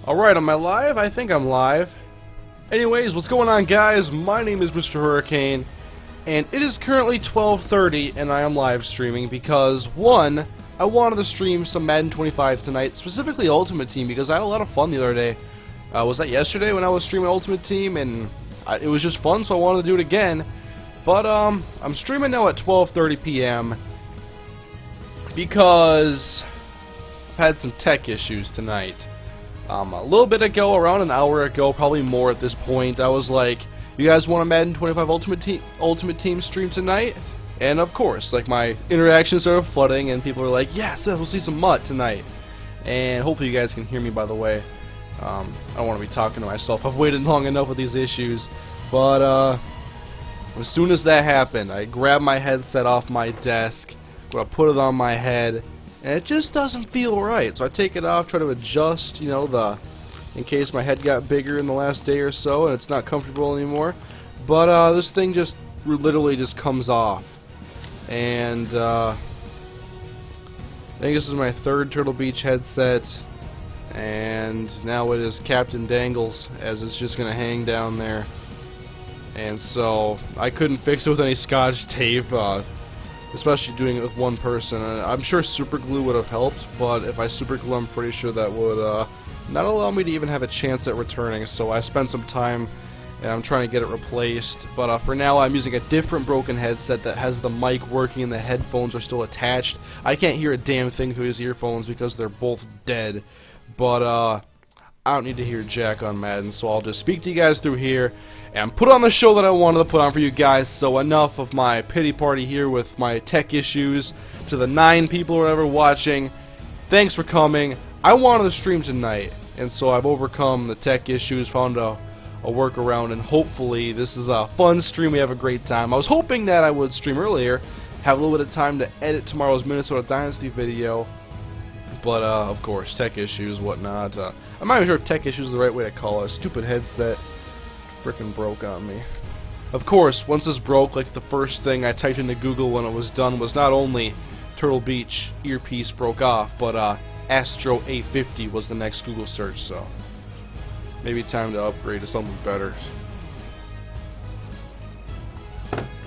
Alright, am I live? I think I'm live. Anyways, what's going on, guys? My name is MrHurriicane, and it is currently 12:30 and I am live streaming because, one, I wanted to stream some Madden 25 tonight, specifically Ultimate Team, because I had a lot of fun the other day. Was that yesterday when I was streaming Ultimate Team, and it was just fun, so I wanted to do it again. But I'm streaming now at 12:30 p.m. because I've had some tech issues tonight. A little bit ago, around an hour ago, probably more at this point, I was like, you guys want a Madden 25 Ultimate Team stream tonight? And of course, like, my interactions started flooding and people were like, yes, we'll see some MUT tonight. And hopefully you guys can hear me, by the way. I don't want to be talking to myself. I've waited long enough with these issues. But as soon as that happened, I grabbed my headset off my desk, I put it on my head, and it just doesn't feel right. So I take it off, try to adjust, you know, in case my head got bigger in the last day or so and it's not comfortable anymore. But this thing just literally just comes off. And I think this is my third Turtle Beach headset, and now it is Captain Dangles, as it's just going to hang down there. And so I couldn't fix it with any Scotch tape, especially doing it with one person. I'm sure super glue would have helped, but if I super glue, I'm pretty sure that would not allow me to even have a chance at returning. So I spent some time and I'm trying to get it replaced. But for now, I'm using a different broken headset that has the mic working and the headphones are still attached. I can't hear a damn thing through these earphones because they're both dead. But I don't need to hear jack on Madden, so I'll just speak to you guys through here and put on the show that I wanted to put on for you guys. So enough of my pity party here with my tech issues. To the 9 people or whatever watching, thanks for coming. I wanted to stream tonight, and so I've overcome the tech issues, found a workaround, and hopefully this is a fun stream. We have a great time. I was hoping that I would stream earlier, have a little bit of time to edit tomorrow's Minnesota Dynasty video, but of course, tech issues, whatnot. I'm not even sure if tech issues is the right way to call it. Stupid headset frickin' broke on me. Of course, once this broke, like, the first thing I typed into Google when it was done was not only Turtle Beach earpiece broke off, but Astro A50 was the next Google search, so maybe time to upgrade to something better.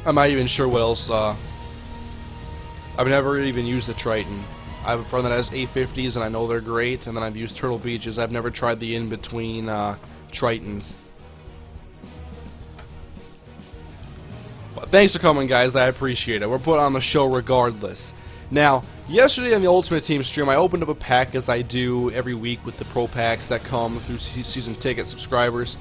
I'm not even sure what else. I've never even used the Triton. I have a friend that has A50s and I know they're great, and then I've used Turtle Beaches. I've never tried the in-between Tritons. But thanks for coming, guys. I appreciate it. We're putting on the show regardless. Now, yesterday on the Ultimate Team stream, I opened up a pack, as I do every week with the Pro Packs that come through season ticket subscribers,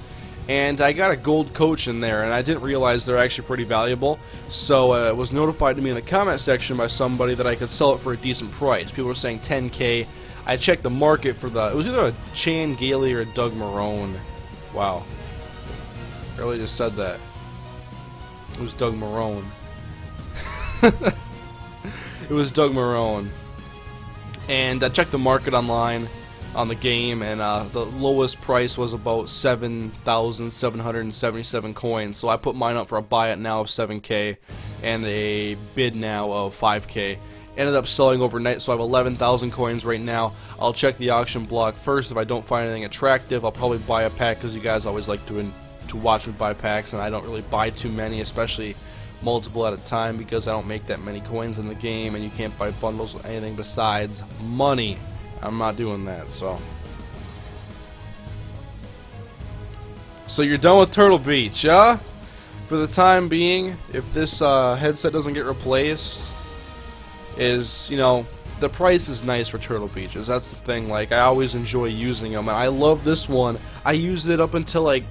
and I got a gold coach in there, and I didn't realize they're actually pretty valuable. So it was notified to me in the comment section by somebody that I could sell it for a decent price. People were saying 10K. I checked the market for it was either a Chan Gailey or a Doug Marone. Wow. I really just said that. It was Doug Marone. It was Doug Marone. And I checked the market online on the game, and the lowest price was about 7,777 coins. So I put mine up for a buy it now of 7K and a bid now of 5K. Ended up selling overnight, so I have 11,000 coins right now. I'll check the auction block first. If I don't find anything attractive, I'll probably buy a pack, because you guys always like to watch me buy packs, and I don't really buy too many, especially multiple at a time, because I don't make that many coins in the game, and you can't buy bundles with anything besides money. I'm not doing that, so you're done with Turtle Beach, huh? For the time being, if this headset doesn't get replaced, you know, the price is nice for Turtle Beaches. That's the thing. Like, I always enjoy using them, and I love this one. I used it up until like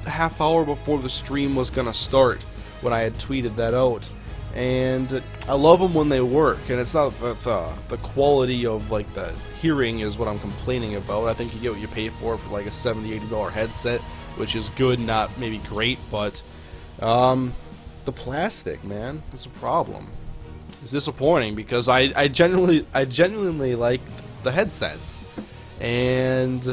a half hour before the stream was gonna start, when I had tweeted that out, and I love them when they work. And it's not that the quality of, like, the hearing is what I'm complaining about. I think you get what you pay for like a $70–80 headset, which is good, not maybe great, but the plastic, man, is a problem. It's disappointing, because I genuinely like the headsets, and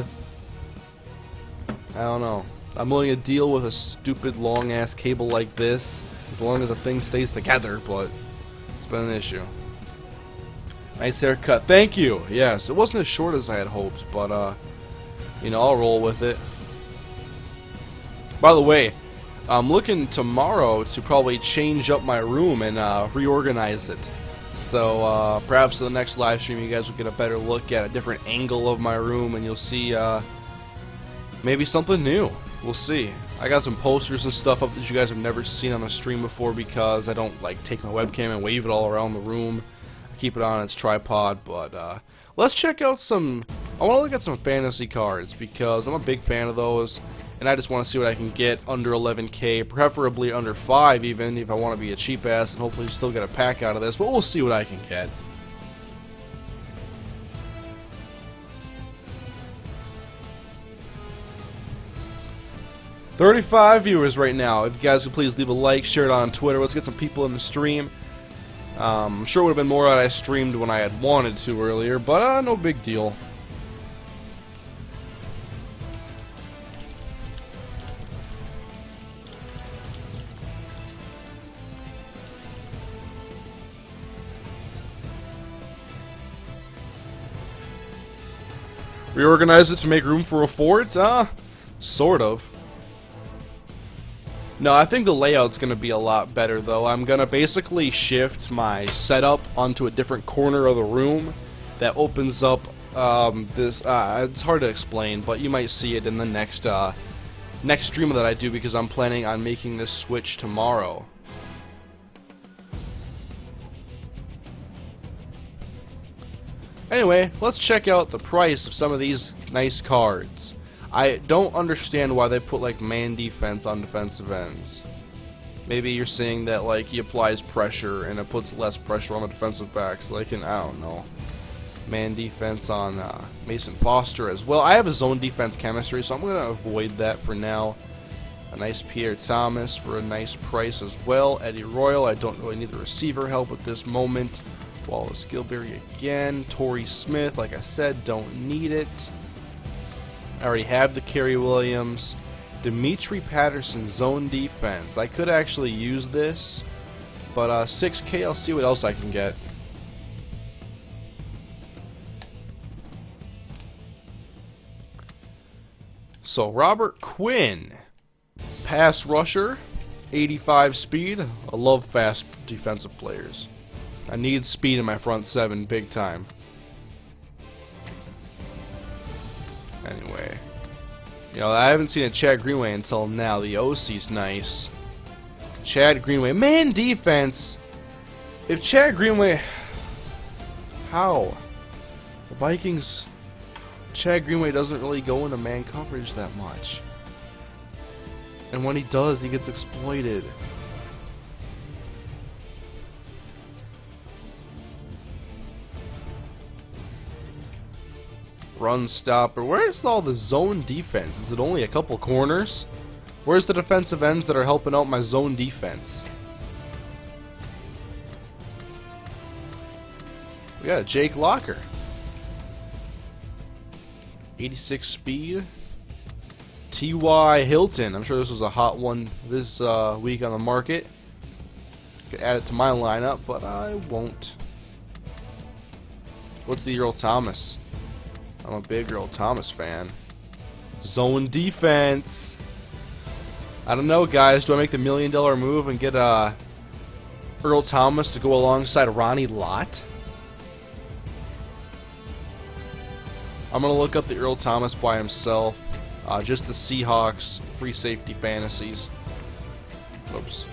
I don't know. I'm willing to deal with a stupid long-ass cable like this as long as the thing stays together, but it's been an issue. Nice haircut. Thank you. Yes, it wasn't as short as I had hoped, but You know, I'll roll with it. By the way, I'm looking tomorrow to probably change up my room and reorganize it. So perhaps in the next live stream you guys will get a better look at a different angle of my room, and you'll see maybe something new. We'll see. I got some posters and stuff up that you guys have never seen on the stream before because I don't like take my webcam and wave it all around the room. I keep it on its tripod. But let's check out some. I want to look at some fantasy cards because I'm a big fan of those, and I just want to see what I can get under 11K, preferably under 5 even if I want to be a cheap ass and hopefully still get a pack out of this. But we'll see what I can get. $35 viewers right now. If you guys could please leave a like, share it on Twitter. Let's get some people in the stream. I'm sure it would have been more had I streamed when I had wanted to earlier, but no big deal. Reorganize it to make room for a fort? Sort of. No, I think the layout's going to be a lot better, though. I'm going to basically shift my setup onto a different corner of the room that opens up this. It's hard to explain, but you might see it in the next stream that I do because I'm planning on making this switch tomorrow. Anyway, let's check out the price of some of these nice cards. I don't understand why they put like man defense on defensive ends. Maybe you're saying that like he applies pressure and it puts less pressure on the defensive backs. Like I don't know. Man defense on Mason Foster as well. I have a zone defense chemistry, so I'm going to avoid that for now. A nice Pierre Thomas for a nice price as well. Eddie Royal, I don't really need the receiver help at this moment. Wallace Gilberry again. Torrey Smith, like I said, don't need it. I already have the Kerry Williams. Dimitri Patterson zone defense. I could actually use this, but 6K, I'll see what else I can get. So Robert Quinn, pass rusher, 85 speed. I love fast defensive players. I need speed in my front seven big time. Anyway, you know, I haven't seen a Chad Greenway until now. The OC's nice. Chad Greenway, man defense. If Chad Greenway, how? The Vikings, Chad Greenway doesn't really go into man coverage that much. And when he does, he gets exploited. Run stopper. Where's all the zone defense? Is it only a couple corners? Where's the defensive ends that are helping out my zone defense? We got Jake Locker. 86 speed. T.Y. Hilton. I'm sure this was a hot one this week on the market. Could add it to my lineup, but I won't. What's the Earl Thomas? I'm a big Earl Thomas fan. Zone defense. I don't know, guys. Do I make the $1 million move and get Earl Thomas to go alongside Ronnie Lott? I'm going to look up the Earl Thomas by himself. Just the Seahawks free safety fantasies. Oops.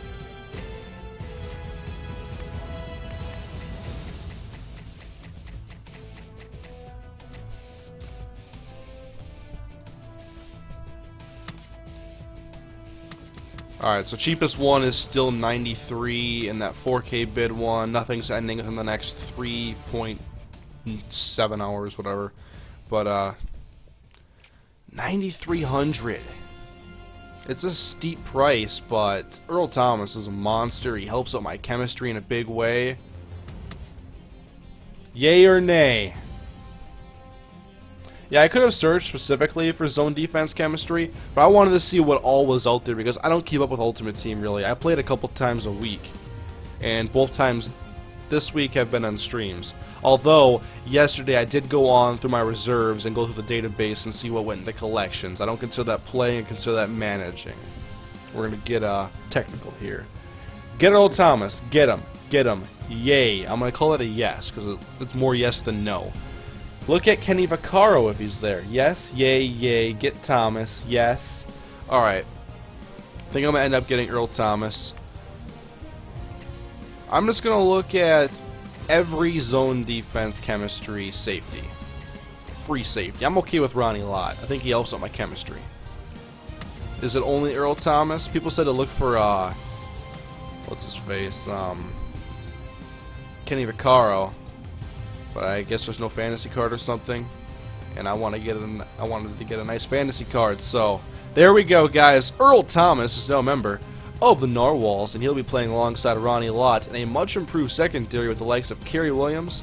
Alright, so cheapest one is still 93 in that 4K bid one. Nothing's ending within the next 3.7 hours, whatever. But 9,300. It's a steep price, but Earl Thomas is a monster. He helps out my chemistry in a big way. Yay or nay? Yeah, I could have searched specifically for zone defense chemistry, but I wanted to see what all was out there because I don't keep up with Ultimate Team really. I play it a couple times a week, and both times this week have been on streams. Although, yesterday I did go on through my reserves and go through the database and see what went into collections. I don't consider that playing, I consider that managing. We're going to get technical here. Get Earl Thomas. Get him. Get him. Yay. I'm going to call it a yes, because it's more yes than no. Look at Kenny Vaccaro if he's there. Yes, yay, yay. Get Thomas. Yes. Alright. I think I'm going to end up getting Earl Thomas. I'm just going to look at every zone defense, chemistry, safety. Free safety. I'm okay with Ronnie Lott. I think he helps out my chemistry. Is it only Earl Thomas? People said to look for, what's his face? Kenny Vaccaro. But I guess there's no fantasy card or something. And I wanted to get a nice fantasy card. So, there we go, guys. Earl Thomas is now a member of the Narwhals, and he'll be playing alongside Ronnie Lott in a much improved secondary with the likes of Kerry Williams,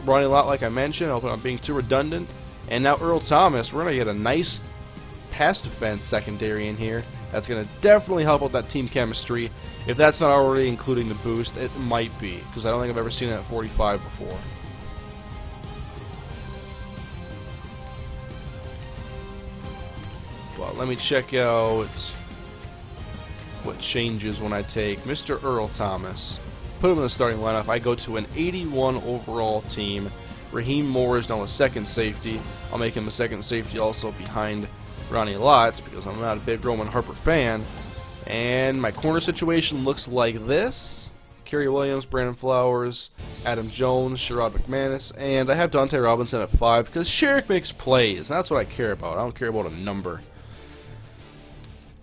Ronnie Lott, like I mentioned. I hope I'm not being too redundant. And now Earl Thomas. We're going to get a nice pass defense secondary in here. That's going to definitely help out that team chemistry. If that's not already including the boost, it might be, because I don't think I've ever seen it at 45 before. But let me check out what changes when I take Mr. Earl Thomas. Put him in the starting lineup. I go to an 81 overall team. Raheem Moore is now a second safety. I'll make him a second safety also behind Ronnie Lott, because I'm not a big Roman Harper fan. And my corner situation looks like this. Kerry Williams, Brandon Flowers, Adam Jones, Sherrod McManus, and I have Dante Robinson at 5 because Sherrick makes plays. That's what I care about. I don't care about a number.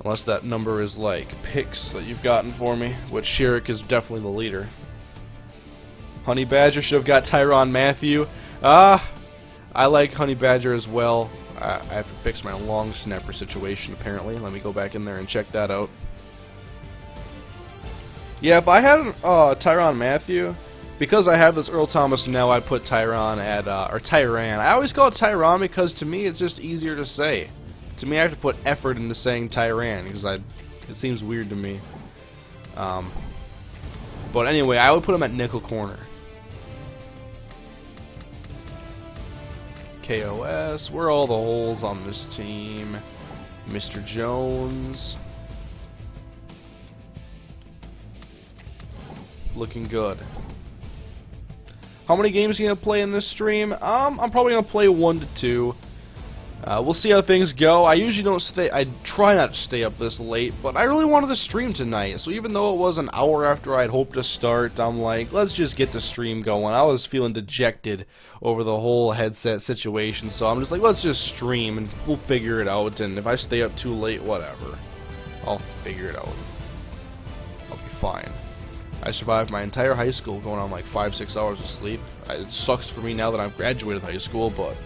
Unless that number is like picks that you've gotten for me, which Sherrick is definitely the leader. Honey Badger should have got Tyrann Mathieu. I like Honey Badger as well. I have to fix my long snapper situation apparently. Let me go back in there and check that out. Yeah, if I had Tyrann Mathieu, because I have this Earl Thomas now, I'd put Tyrann at, or Tyrann. I always call it Tyrann because to me it's just easier to say. To me, I have to put effort into saying Tyrann because it seems weird to me. But anyway, I would put him at nickel corner. KOS, where are all the holes on this team? Mr. Jones. Looking good. How many games are you going to play in this stream? I'm probably going to play 1 to 2. We'll see how things go. I usually don't stay, I try not to stay up this late, but I really wanted to stream tonight. So even though it was an hour after I'd hoped to start, I'm like, let's just get the stream going. I was feeling dejected over the whole headset situation, so I'm just like, let's just stream and we'll figure it out. And if I stay up too late, whatever. I'll figure it out. I'll be fine. I survived my entire high school going on like 5-6 hours of sleep. It sucks for me now that I've graduated high school, but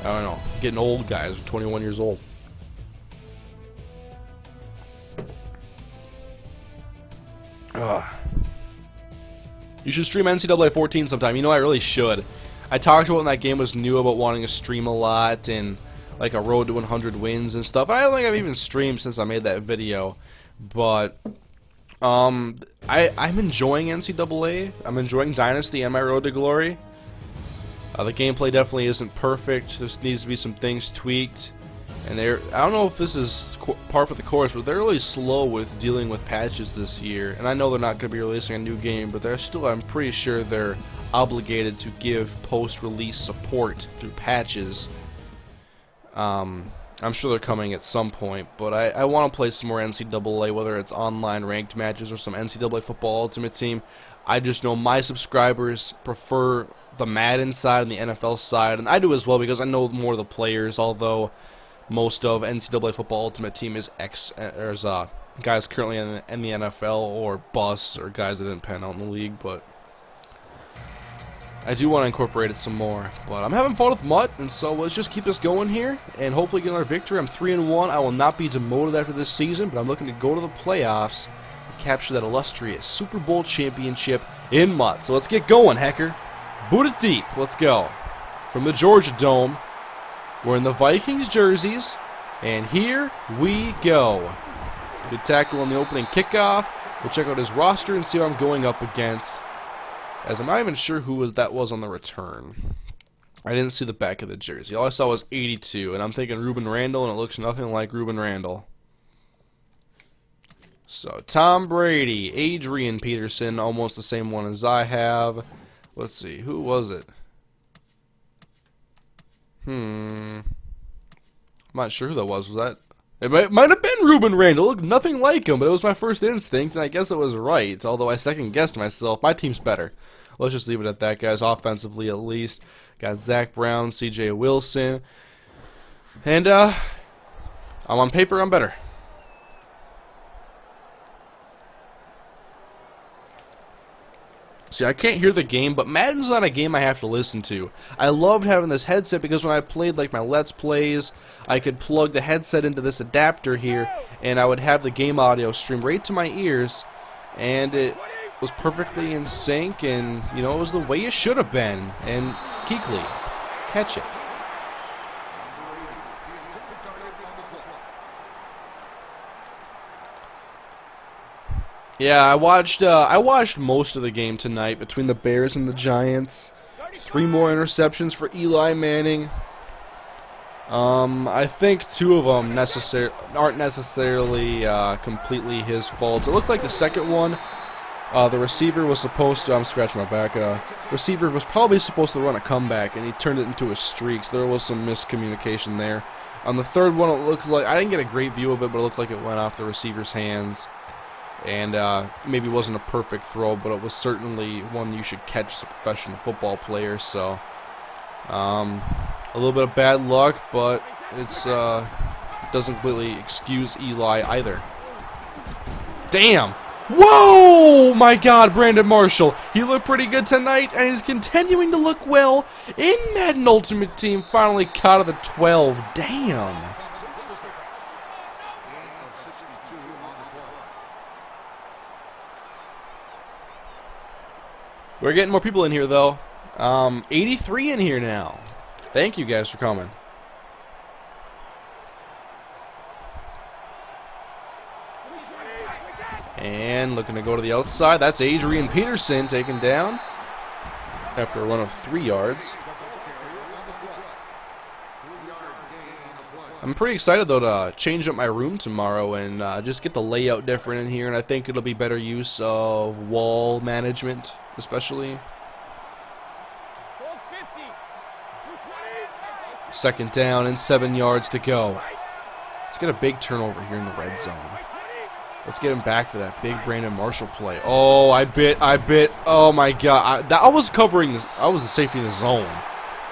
I don't know. Getting old, guys. I'm 21 years old. You should stream NCAA 14 sometime. You know, I really should. I talked about when that game was new about wanting to stream a lot and like a road to 100 wins and stuff. I don't think I've even streamed since I made that video, but I'm enjoying NCAA. I'm enjoying Dynasty and my Road to Glory. The gameplay definitely isn't perfect. There needs to be some things tweaked. And I don't know if this is par for the course, but they're really slow with dealing with patches this year. And I know they're not going to be releasing a new game, but I'm pretty sure they're obligated to give post-release support through patches. I'm sure they're coming at some point, but I want to play some more NCAA, whether it's online ranked matches or some NCAA Football Ultimate Team. I just know my subscribers prefer the Madden side and the NFL side, and I do as well because I know more of the players, although most of NCAA Football Ultimate Team is there's guys currently in the NFL or busts or guys that didn't pan out in the league, but I do want to incorporate it some more. But I'm having fun with Mutt, and so let's just keep this going here and hopefully get another victory. I'm 3-1. I will not be demoted after this season, but I'm looking to go to the playoffs and capture that illustrious Super Bowl championship in Mutt. So let's get going, Hecker. Boot it deep. Let's go. From the Georgia Dome, we're in the Vikings jerseys, and here we go. Good tackle on the opening kickoff. We'll check out his roster and see what I'm going up against. As I'm not even sure who that was on the return. I didn't see the back of the jersey. All I saw was 82, and I'm thinking Ruben Randall, and it looks nothing like Ruben Randall. So, Tom Brady, Adrian Peterson, almost the same one as I have. Let's see, who was it? I'm not sure who that was. Was that? It might have been Ruben Randall. Looked nothing like him, but it was my first instinct, and I guess it was right. Although I second-guessed myself. My team's better. Let's just leave it at that, guys. Offensively, at least, got Zach Brown, C.J. Wilson, and I'm on paper, I'm better. See, I can't hear the game, but Madden's not a game I have to listen to. I loved having this headset because when I played like my Let's Plays, I could plug the headset into this adapter here, and I would have the game audio stream right to my ears, and it was perfectly in sync, and, you know, it was the way it should have been. And Keekly, catch it. Yeah, I watched most of the game tonight between the Bears and the Giants. 3 more interceptions for Eli Manning. I think 2 of them aren't necessarily completely his fault. It looked like the second one, the receiver was supposed to, I'm scratching my back, receiver was probably supposed to run a comeback, and he turned it into a streak, so there was some miscommunication there. On the third one, it looked like, I didn't get a great view of it, but it looked like it went off the receiver's hands. And maybe it wasn't a perfect throw, but it was certainly one you should catch as a professional football player. So a little bit of bad luck, but it's doesn't completely excuse Eli either. Damn! Whoa! My God, Brandon Marshall. He looked pretty good tonight, and he's continuing to look well in Madden Ultimate Team. Finally caught of the 12. Damn! We're getting more people in here, though. 83 in here now. Thank you guys for coming. And looking to go to the outside. That's Adrian Peterson taken down after a run of 3 yards. I'm pretty excited, though, to change up my room tomorrow and just get the layout different in here, and I think it'll be better use of wall management, especially. 2nd down and 7 yards to go. Let's get a big turnover here in the red zone. Let's get him back for that big Brandon Marshall play. Oh, I bit. Oh, my God. I was covering this. I was the safety in the zone.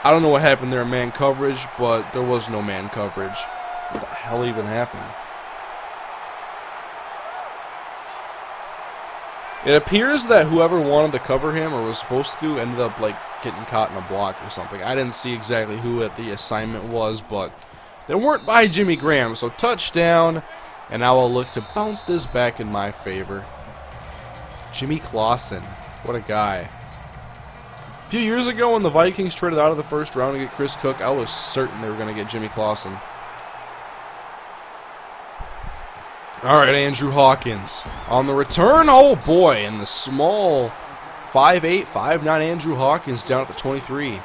I don't know what happened there in man coverage, but there was no man coverage. What the hell even happened? It appears that whoever wanted to cover him or was supposed to ended up like getting caught in a block or something. I didn't see exactly who the assignment was, but they weren't by Jimmy Graham. So touchdown, and now I'll look to bounce this back in my favor. Jimmy Clausen, what a guy. A few years ago when the Vikings traded out of the 1st round to get Chris Cook, I was certain they were going to get Jimmy Clausen. Alright, Andrew Hawkins on the return. Oh boy, and the small 5'8", 5'9" Andrew Hawkins down at the 23.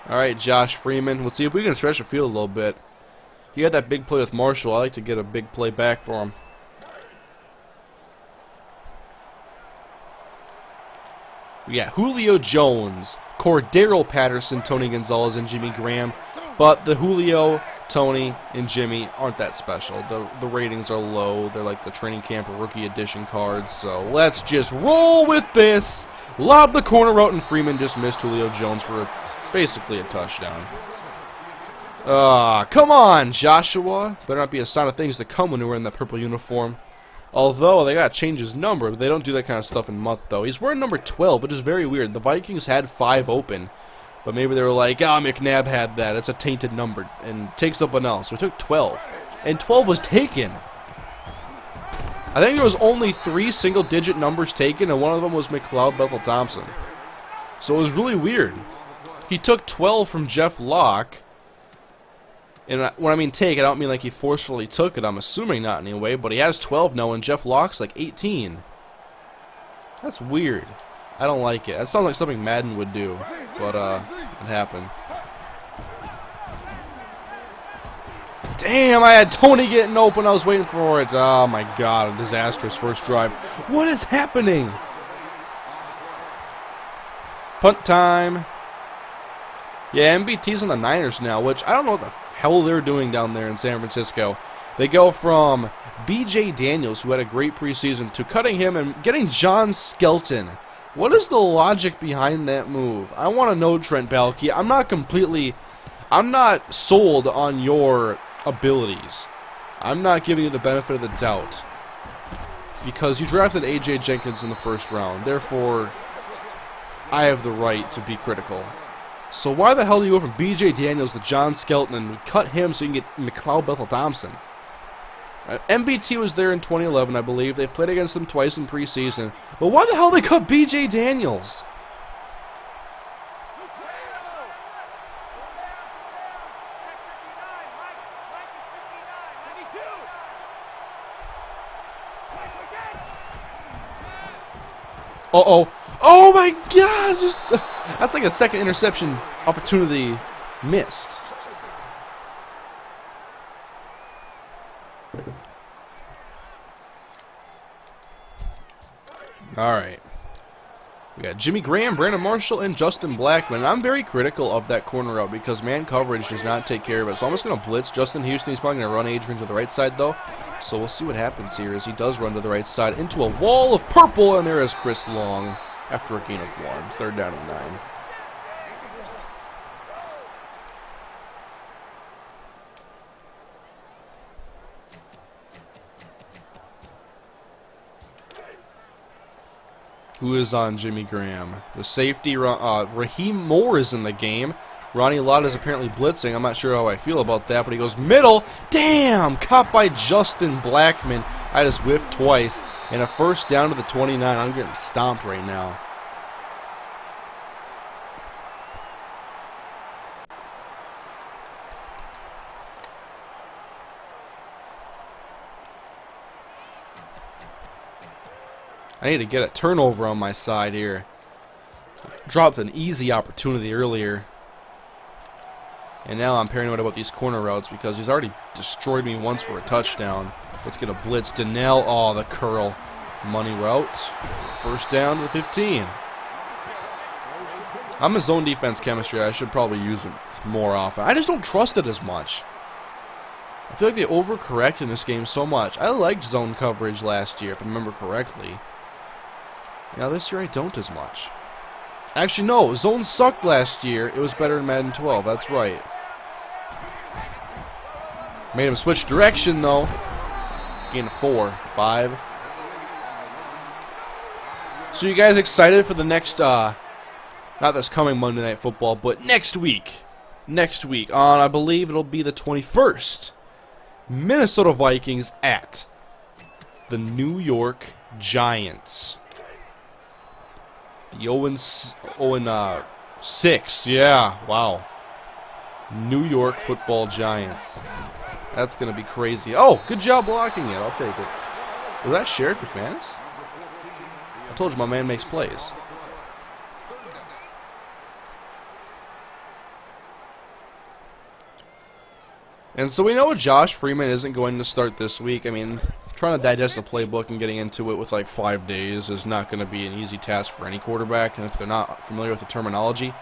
Alright, Josh Freeman. Let's see if we can stretch the field a little bit. He had that big play with Marshall. I like to get a big play back for him. We got Julio Jones, Cordero Patterson, Tony Gonzalez, and Jimmy Graham. But the Julio, Tony, and Jimmy aren't that special. The ratings are low. They're like the training camp or rookie edition cards. So let's just roll with this. Lob the corner out, and Freeman just missed Julio Jones for basically a touchdown. Come on, Joshua. Better not be a sign of things to come when we're in that purple uniform. Although they got to change his number, but they don't do that kind of stuff in month, though. He's wearing number 12, which is very weird. The Vikings had 5 open, but maybe they were like, McNabb had that. It's a tainted number, and take something else. So we took 12, and 12 was taken. I think there was only 3 single-digit numbers taken, and one of them was McLeod Bethel-Thompson. So it was really weird. He took 12 from Jeff Locke, And when I mean take, I don't mean like he forcefully took it. I'm assuming not anyway. But he has 12 now, and Jeff Locke's like 18. That's weird. I don't like it. That sounds like something Madden would do. But it happened. Damn, I had Tony getting open. I was waiting for it. Oh my God, a disastrous first drive. What is happening? Punt time. Yeah, MBT's on the Niners now, which I don't know what the hell they're doing down there in San Francisco. They go from B.J. Daniels, who had a great preseason, to cutting him and getting John Skelton. What is the logic behind that move? I want to know, Trent Baalke. I'm not sold on your abilities. I'm not giving you the benefit of the doubt. Because you drafted A.J. Jenkins in the first round. Therefore, I have the right to be critical. So why the hell do you go from B.J. Daniels to John Skelton and cut him so you can get McLeod Bethel-Thompson? MBT was there in 2011, I believe. They've played against them twice in preseason. But why the hell they cut B.J. Daniels? Uh-oh. Oh my God! That's like a second interception opportunity missed. Alright. We got Jimmy Graham, Brandon Marshall, and Justin Blackman. I'm very critical of that corner route because man coverage does not take care of it. So I'm just going to blitz Justin Houston. He's probably going to run Adrian to the right side, though. So we'll see what happens here as he does run to the right side into a wall of purple, and there is Chris Long after a gain of 1. 3rd down and 9. Who is on Jimmy Graham? The safety, Raheem Moore is in the game. Ronnie Lott is apparently blitzing. I'm not sure how I feel about that, but he goes middle. Damn! Caught by Justin Blackman. I just whiffed twice. And a 1st down to the 29. I'm getting stomped right now. I need to get a turnover on my side here. Dropped an easy opportunity earlier. And now I'm paranoid about these corner routes because he's already destroyed me once for a touchdown. Let's get a blitz. Donnell, oh, the curl. Money route. 1st down to the 15. I'm a zone defense chemistry. I should probably use it more often. I just don't trust it as much. I feel like they overcorrect in this game so much. I liked zone coverage last year, if I remember correctly. Now this year I don't as much. Actually, no. Zone sucked last year. It was better in Madden 12. That's right. Made him switch direction, though. Gain 4. 5. So you guys excited for the next, not this coming Monday Night Football, but next week. Next week on, I believe it'll be the 21st. Minnesota Vikings at the New York Giants. The 0-6, yeah, wow. New York Football Giants. That's going to be crazy. Oh, good job blocking it. I'll take it. Was that Sherrick McManus? I told you my man makes plays. And so we know Josh Freeman isn't going to start this week. I mean, trying to digest the playbook and getting into it with like 5 days is not going to be an easy task for any quarterback, and if they're not familiar with the terminology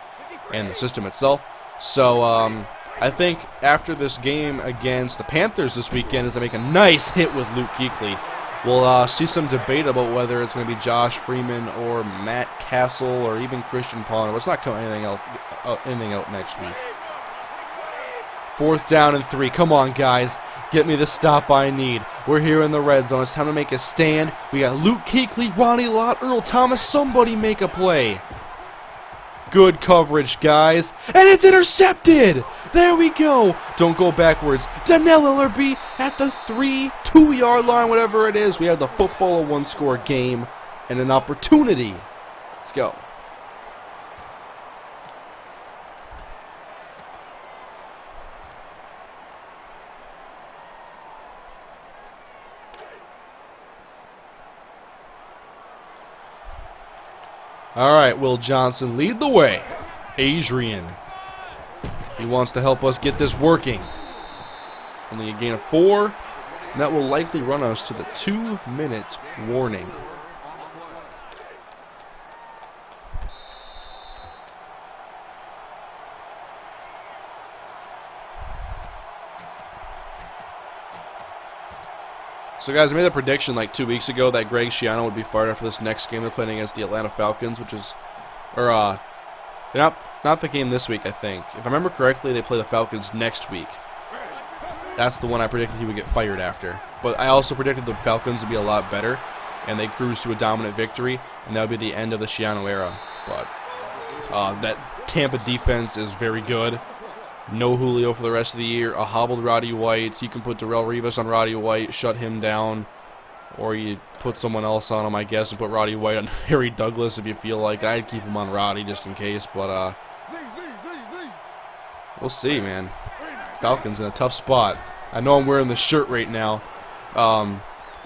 and the system itself. So I think after this game against the Panthers this weekend, as they make a nice hit with Luke Kuechly, we'll see some debate about whether it's going to be Josh Freeman or Matt Castle or even Christian Ponder. Let's not count anything out next week. 4th down and 3. Come on, guys. Get me the stop I need. We're here in the red zone. It's time to make a stand. We got Luke Kuechly, Ronnie Lott, Earl Thomas. Somebody make a play. Good coverage, guys. And it's intercepted. There we go. Don't go backwards. Donnell Ellerbe at the 2-yard line, whatever it is. We have the football, a 1-score game, and an opportunity. Let's go. All right, Will Johnson, lead the way. Adrian. He wants to help us get this working. Only a gain of 4. And that will likely run us to the 2-minute warning. So guys, I made a prediction like 2 weeks ago that Greg Schiano would be fired after this next game they're playing against the Atlanta Falcons, which is, not the game this week, I think. If I remember correctly, they play the Falcons next week. That's the one I predicted he would get fired after. But I also predicted the Falcons would be a lot better, and they cruise to a dominant victory, and that would be the end of the Schiano era. But that Tampa defense is very good. No Julio for the rest of the year. A hobbled Roddy White. You can put Darrelle Revis on Roddy White, shut him down. Or you put someone else on him, I guess, and put Roddy White on Harry Douglas if you feel like. I'd keep him on Roddy just in case, but we'll see, man. Falcons in a tough spot. I know I'm wearing this shirt right now.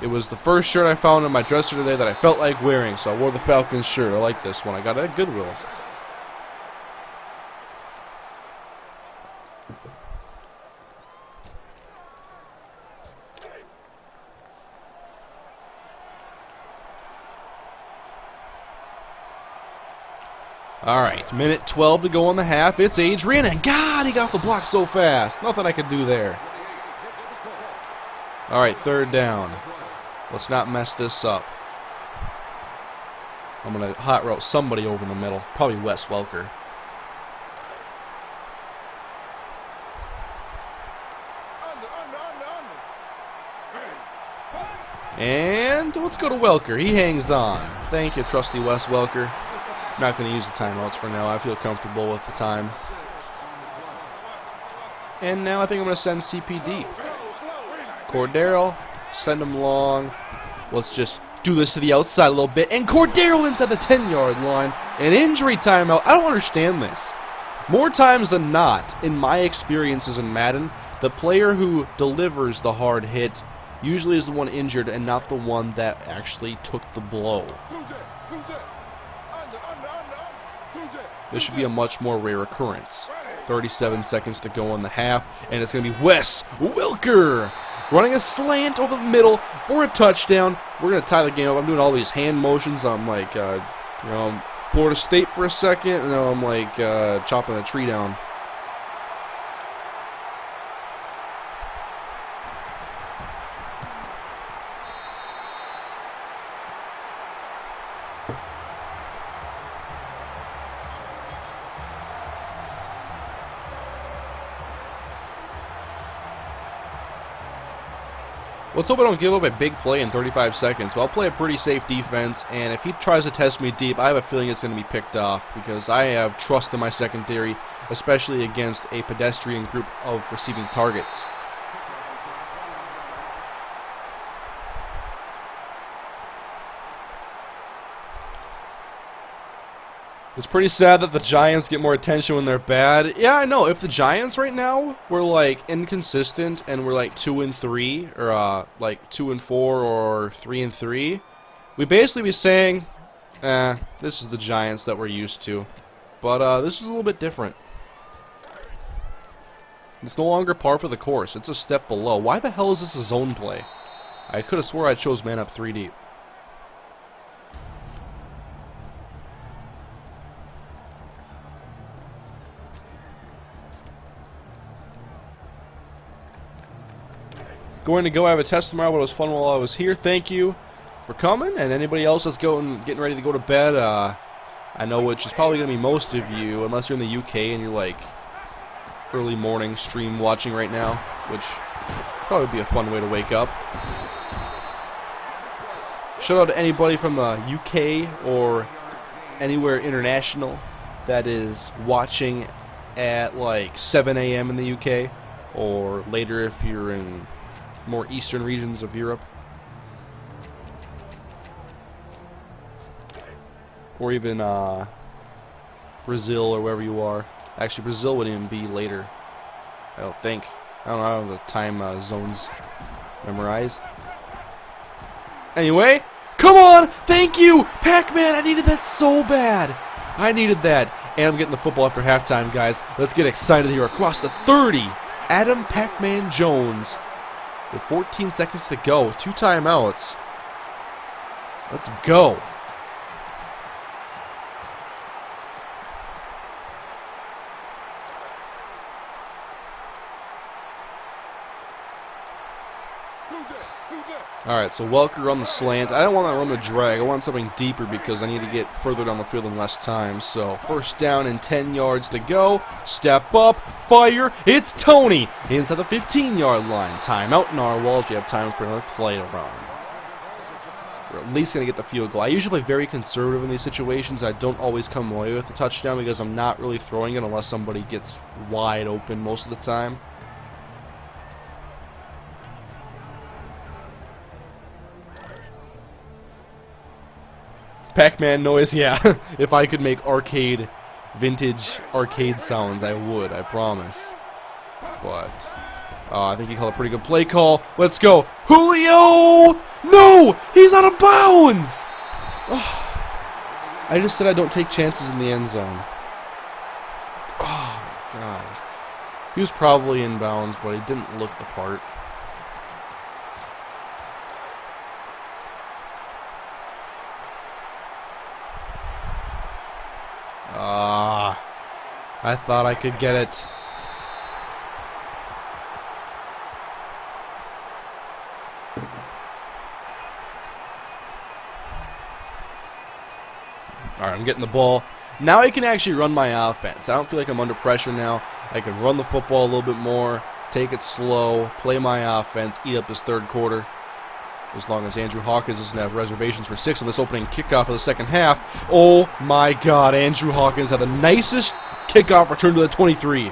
It was the first shirt I found in my dresser today that I felt like wearing, so I wore the Falcons shirt. I like this one. I got it at Goodwill. Alright, minute 12 to go on the half. It's Adrian, and God, he got off the block so fast. Nothing I could do there. Alright, 3rd down. Let's not mess this up. I'm going to hot route somebody over in the middle. Probably Wes Welker. And let's go to Welker. He hangs on. Thank you, trusty Wes Welker. I'm not going to use the timeouts for now. I feel comfortable with the time. And now I think I'm going to send CP deep. Cordero, send him long. Let's just do this to the outside a little bit. And Cordero inside the 10-yard line. An injury timeout. I don't understand this. More times than not, in my experiences in Madden, the player who delivers the hard hit usually is the one injured and not the one that actually took the blow. This should be a much more rare occurrence. 37 seconds to go in the half, and it's going to be Wes Welker running a slant over the middle for a touchdown. We're going to tie the game up. I'm doing all these hand motions. I'm like, Florida State for a second, and then I'm like chopping a tree down. Let's hope I don't give up a big play in 35 seconds. Well, I'll play a pretty safe defense, and if he tries to test me deep, I have a feeling it's going to be picked off because I have trust in my secondary, especially against a pedestrian group of receiving targets. It's pretty sad that the Giants get more attention when they're bad. Yeah, I know. If the Giants right now were like inconsistent and we're like 2-3 or like 2-4 or 3-3, we'd basically be saying, this is the Giants that we're used to. But this is a little bit different. It's no longer par for the course. It's a step below. Why the hell is this a zone play? I could have swore I chose man up 3 deep. Going to go. I have a test tomorrow, but it was fun while I was here. Thank you for coming, and anybody else that's getting ready to go to bed. I know which is probably going to be most of you, unless you're in the UK and you're like early morning stream watching right now, which probably be a fun way to wake up. Shout out to anybody from the UK or anywhere international that is watching at like 7 a.m. in the UK, or later if you're in more eastern regions of Europe, or even Brazil or wherever you are. Actually, Brazil wouldn't even be later, I don't think. I don't know, I don't have the time zones memorized. Anyway, Come on! Thank you! Pac-Man, I needed that so bad. I needed that. And I'm getting the football after halftime, guys. Let's get excited here. Across the 30, Adam Pac-Man Jones with 14 seconds to go. 2 timeouts. Let's go. Alright, so Welker on the slant. I don't want that run to drag. I want something deeper because I need to get further down the field in less time. So, first down and 10 yards to go. Step up, fire. It's Tony inside the 15-yard line. Timeout in our walls. We have time for another play to run. We're at least going to get the field goal. I usually play very conservative in these situations. I don't always come away with the touchdown because I'm not really throwing it unless somebody gets wide open most of the time. Pac-Man noise, yeah. If I could make vintage arcade sounds, I would, I promise. But, I think he called a pretty good play call. Let's go. Julio! No! He's out of bounds! Oh, I just said I don't take chances in the end zone. Oh, my God. He was probably in bounds, but he didn't look the part. I thought I could get it. Alright, I'm getting the ball. Now I can actually run my offense. I don't feel like I'm under pressure now. I can run the football a little bit more, take it slow, play my offense, eat up this third quarter. As long as Andrew Hawkins doesn't have reservations for 6 on this opening kickoff of the second half. Oh my God, Andrew Hawkins had the nicest kickoff return to the 23.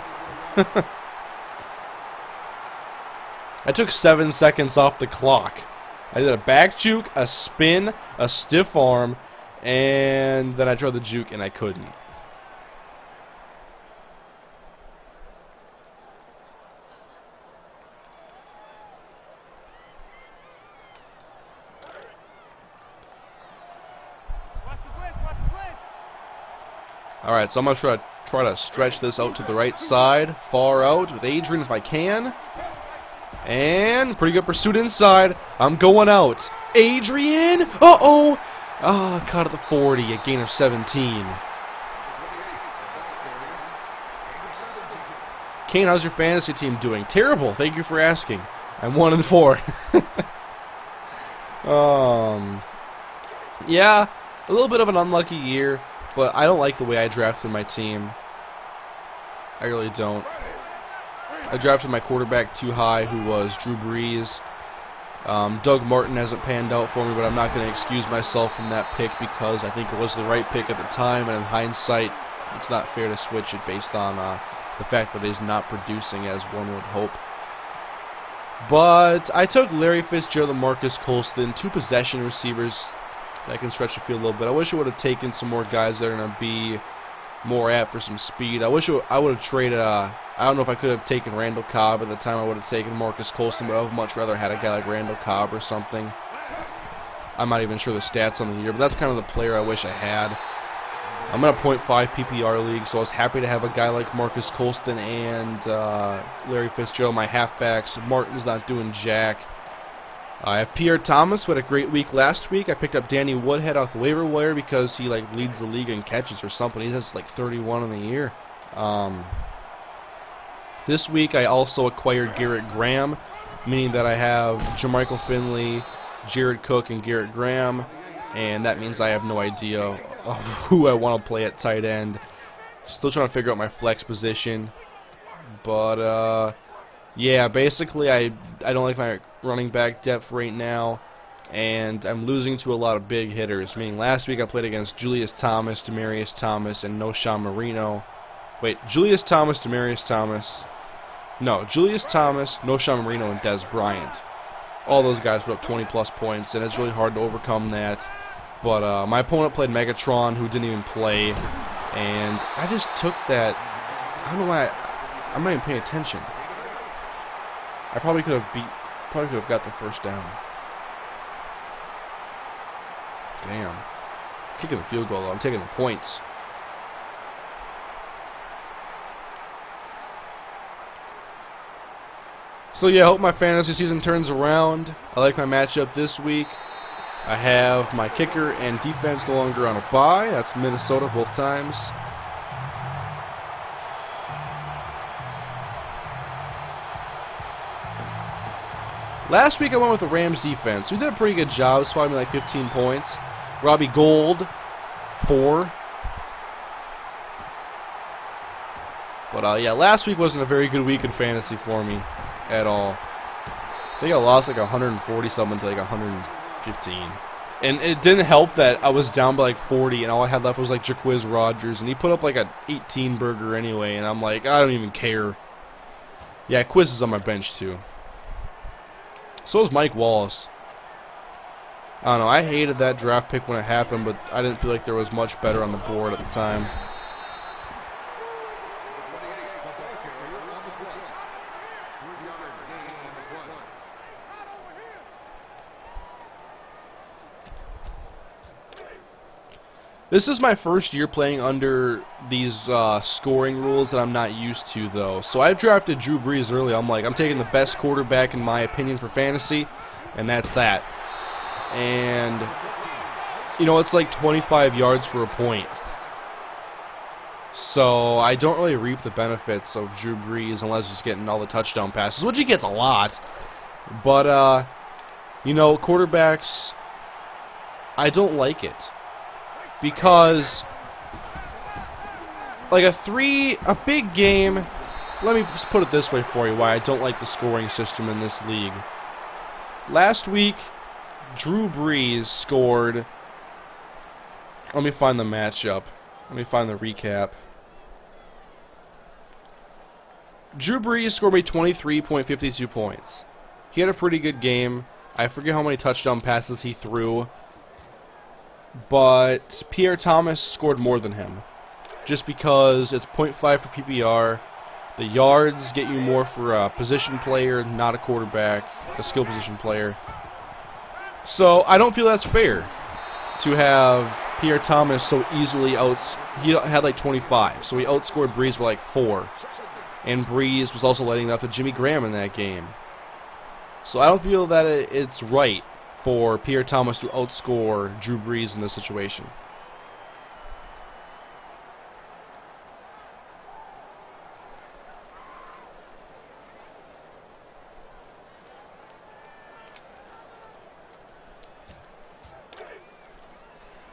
I took 7 seconds off the clock. I did a back juke, a spin, a stiff arm, and then I tried the juke and I couldn't. Alright, so I'm going to try to stretch this out to the right side. Far out with Adrian if I can. And pretty good pursuit inside. I'm going out. Adrian! Uh-oh! Ah, caught at the 40, a gain of 17. Kane, how's your fantasy team doing? Terrible. Thank you for asking. I'm 1-4. Yeah, a little bit of an unlucky year. But I don't like the way I drafted my team. I really don't. I drafted my quarterback too high, who was Drew Brees. Doug Martin hasn't panned out for me, but I'm not going to excuse myself from that pick because I think it was the right pick at the time, and in hindsight, it's not fair to switch it based on the fact that he's not producing as one would hope. But I took Larry Fitzgerald and Marcus Colston, 2 possession receivers that can stretch the field a little bit. I wish I would have taken some more guys that are going to be more apt for some speed. I wish I would have traded, I don't know if I could have taken Randall Cobb at the time. I would have taken Marcus Colston, but I would have much rather had a guy like Randall Cobb or something. I'm not even sure the stats on the year, but that's kind of the player I wish I had. I'm in a .5 PPR league, so I was happy to have a guy like Marcus Colston and Larry Fitzgerald, my halfbacks. Martin's not doing jack. I have Pierre Thomas, who had a great week last week. I picked up Danny Woodhead off the waiver wire because he leads the league in catches or something. He has 31 in the year. This week I also acquired Garrett Graham, meaning that I have Jermichael Finley, Jared Cook, and Garrett Graham, and that means I have no idea of who I want to play at tight end. Still trying to figure out my flex position, but yeah, basically I don't like my running back depth right now, and I'm losing to a lot of big hitters, meaning last week I played against Julius Thomas, Demaryius Thomas, and Noshawn Marino. Wait, Julius Thomas, Demaryius Thomas. No, Julius Thomas, Noshawn Marino, and Dez Bryant. All those guys put up 20-plus points, and it's really hard to overcome that. But my opponent played Megatron, who didn't even play, and I just took that. I don't know why. I'm not even paying attention. I probably could have got the first down. Damn. Kicking the field goal, though. I'm taking the points. So, yeah, I hope my fantasy season turns around. I like my matchup this week. I have my kicker and defense no longer on a bye. That's Minnesota both times. Last week I went with the Rams defense. We did a pretty good job, swatting me like 15 points. Robbie Gould, 4. But yeah, last week wasn't a very good week in fantasy for me at all. I think I lost like 140 something to like 115. And it didn't help that I was down by like 40 and all I had left was like Jaquiz Rodgers, and he put up like an 18 burger anyway, and I'm like, I don't even care. Yeah, Quiz is on my bench too. So is Mike Wallace. I don't know, I hated that draft pick when it happened, but I didn't feel like there was much better on the board at the time. This is my first year playing under these scoring rules that I'm not used to, though. So I drafted Drew Brees early. I'm like, I'm taking the best quarterback in my opinion for fantasy, and that's that. And, you know, it's like 25 yards for a point. So I don't really reap the benefits of Drew Brees unless he's getting all the touchdown passes, which he gets a lot. But, you know, quarterbacks, I don't like it. Because, like a big game, let me just put it this way for you, why I don't like the scoring system in this league. Last week, Drew Brees scored, let me find the matchup, let me find the recap. Drew Brees scored me 23.52 points. He had a pretty good game. I forget how many touchdown passes he threw. But Pierre Thomas scored more than him, just because it's 0.5 for PPR. The yards get you more for a position player, not a quarterback, a skill position player. So I don't feel that's fair to have Pierre Thomas so easily he had like 25, so he outscored Brees by like 4. And Brees was also letting it up to Jimmy Graham in that game. So I don't feel that it's right for Pierre Thomas to outscore Drew Brees in this situation.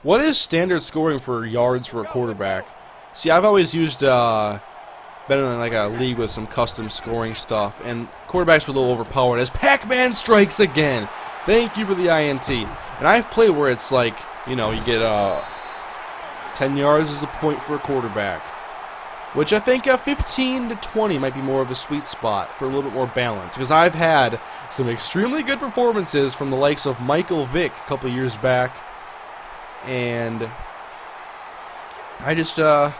What is standard scoring for yards for a quarterback? See, I've always used been in like a league with some custom scoring stuff, and quarterbacks were a little overpowered as Pac-Man strikes again. Thank you for the INT. And I've played where it's like, you know, you get 10 yards is a point for a quarterback, which I think 15 to 20 might be more of a sweet spot for a little bit more balance, because I've had some extremely good performances from the likes of Michael Vick a couple years back, and I just, I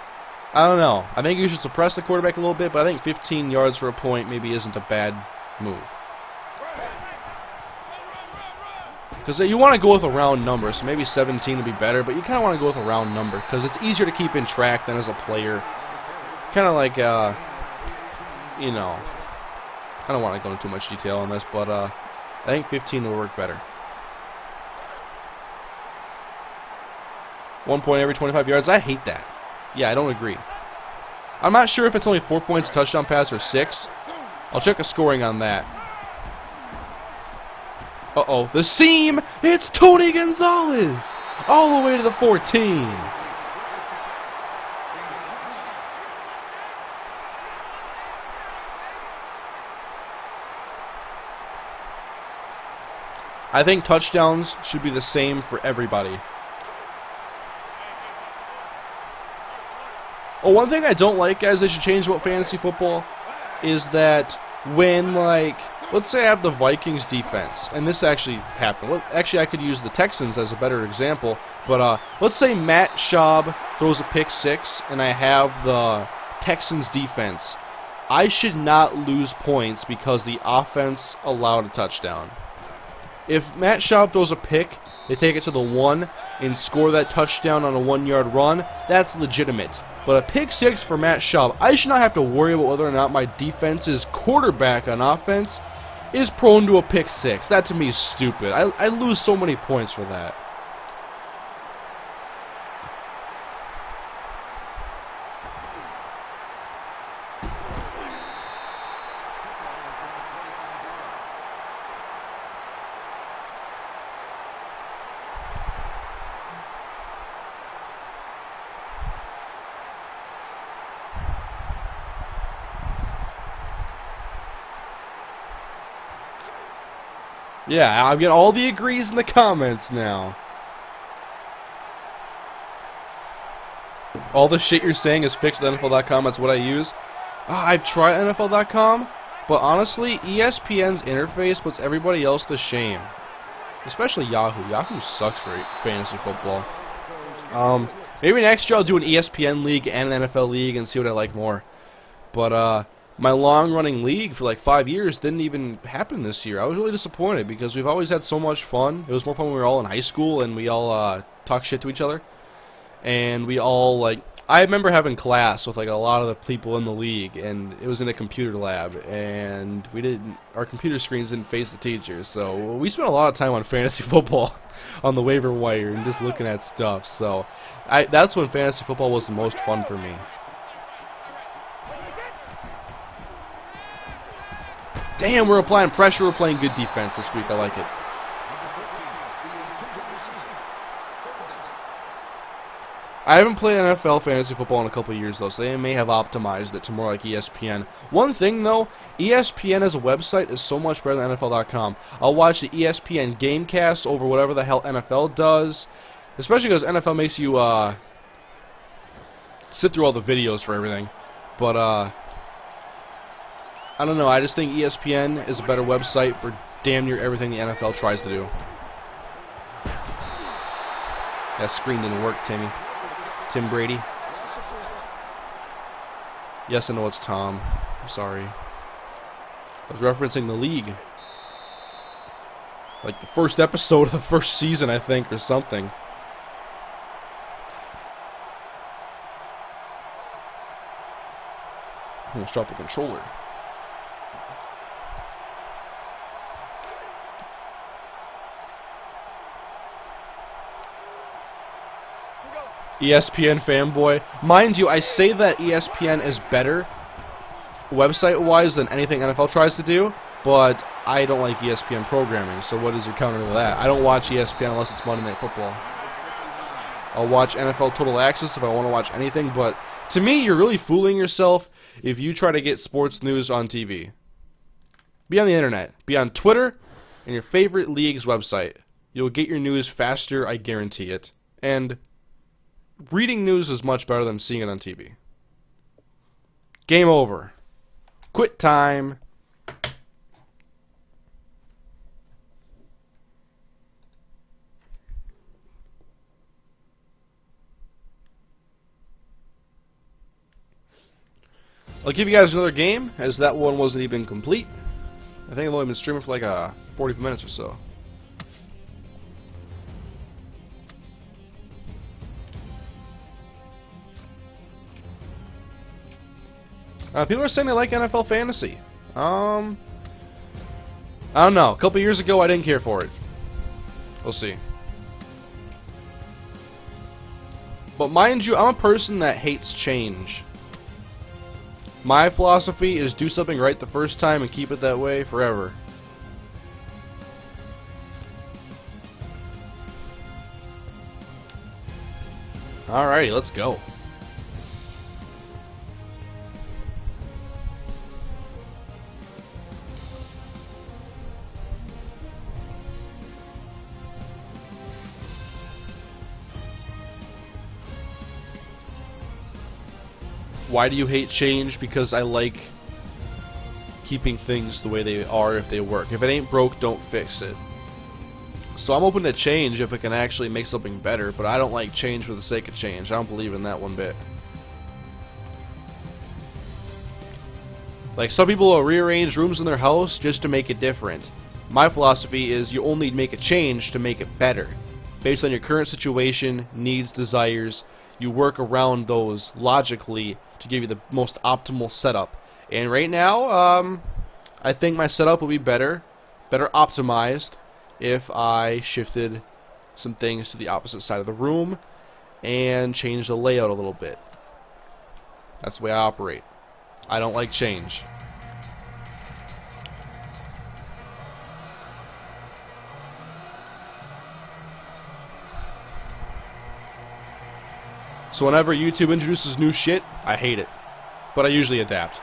don't know. I think you should suppress the quarterback a little bit, but I think 15 yards for a point maybe isn't a bad move. Because you want to go with a round number, so maybe 17 would be better, but you kind of want to go with a round number, because it's easier to keep in track than as a player. Kind of like, you know, I don't want to go into too much detail on this, but I think 15 will work better. 1 point every 25 yards, I hate that. Yeah, I don't agree. I'm not sure if it's only 4 points touchdown pass or 6. I'll check the scoring on that. Uh-oh, the seam! It's Tony Gonzalez! All the way to the 14. I think touchdowns should be the same for everybody. Oh, one thing I don't like, guys, they should change about fantasy football is that when, like, let's say I have the Vikings defense, and this actually happened. Well, actually, I could use the Texans as a better example, but let's say Matt Schaub throws a pick 6, and I have the Texans defense. I should not lose points because the offense allowed a touchdown. If Matt Schaub throws a pick, they take it to the 1 and score that touchdown on a 1-yard run, that's legitimate. But a pick 6 for Matt Schaub, I should not have to worry about whether or not my defense's quarterback on offense is prone to a pick 6. That to me is stupid. I lose so many points for that. Yeah, I'm getting all the agrees in the comments now. All the shit you're saying is fixed at NFL.com. That's what I use. I've tried NFL.com, but honestly, ESPN's interface puts everybody else to shame. Especially Yahoo. Yahoo sucks for fantasy football. Maybe next year I'll do an ESPN league and an NFL league and see what I like more. But, my long-running league for like 5 years didn't even happen this year. I was really disappointed because we've always had so much fun. It was more fun when we were all in high school and we all talked shit to each other. And we all, like, I remember having class with like a lot of the people in the league, and it was in a computer lab, and our computer screens didn't face the teachers. So we spent a lot of time on fantasy football on the waiver wire and just looking at stuff. So that's when fantasy football was the most fun for me. Damn, we're applying pressure. We're playing good defense this week. I like it. I haven't played NFL fantasy football in a couple of years, though, so they may have optimized it to more like ESPN. One thing, though, ESPN as a website is so much better than NFL.com. I'll watch the ESPN Gamecast over whatever the hell NFL does, especially because NFL makes you sit through all the videos for everything. But, I don't know, I just think ESPN is a better website for damn near everything the NFL tries to do. That screen didn't work, Tim Brady. Yes, I know it's Tom. I'm sorry. I was referencing the league. Like the first episode of the first season, I think, or something. I'm gonna drop the controller. ESPN fanboy. Mind you, I say that ESPN is better website-wise than anything NFL tries to do, but I don't like ESPN programming, so what is your counter to that? I don't watch ESPN unless it's Monday Night Football. I'll watch NFL Total Access if I want to watch anything, but to me, you're really fooling yourself if you try to get sports news on TV. Be on the internet. Be on Twitter and your favorite league's website. You'll get your news faster, I guarantee it. And reading news is much better than seeing it on TV. Game over. Quit time. I'll give you guys another game, as that one wasn't even complete. I think I've only been streaming for like 40 minutes or so. People are saying they like NFL fantasy. I don't know. A couple years ago, I didn't care for it. We'll see. But mind you, I'm a person that hates change. My philosophy is do something right the first time and keep it that way forever. Alrighty, let's go. Why do you hate change? Because I like keeping things the way they are if they work. If it ain't broke, don't fix it. So I'm open to change if it can actually make something better, but I don't like change for the sake of change. I don't believe in that one bit. Like, some people will rearrange rooms in their house just to make it different. My philosophy is you only make a change to make it better. Based on your current situation, needs, desires, you work around those logically to give you the most optimal setup. And right now, I think my setup will be better optimized if I shifted some things to the opposite side of the room and changed the layout a little bit. That's the way I operate. I don't like change. So whenever YouTube introduces new shit, I hate it. But I usually adapt.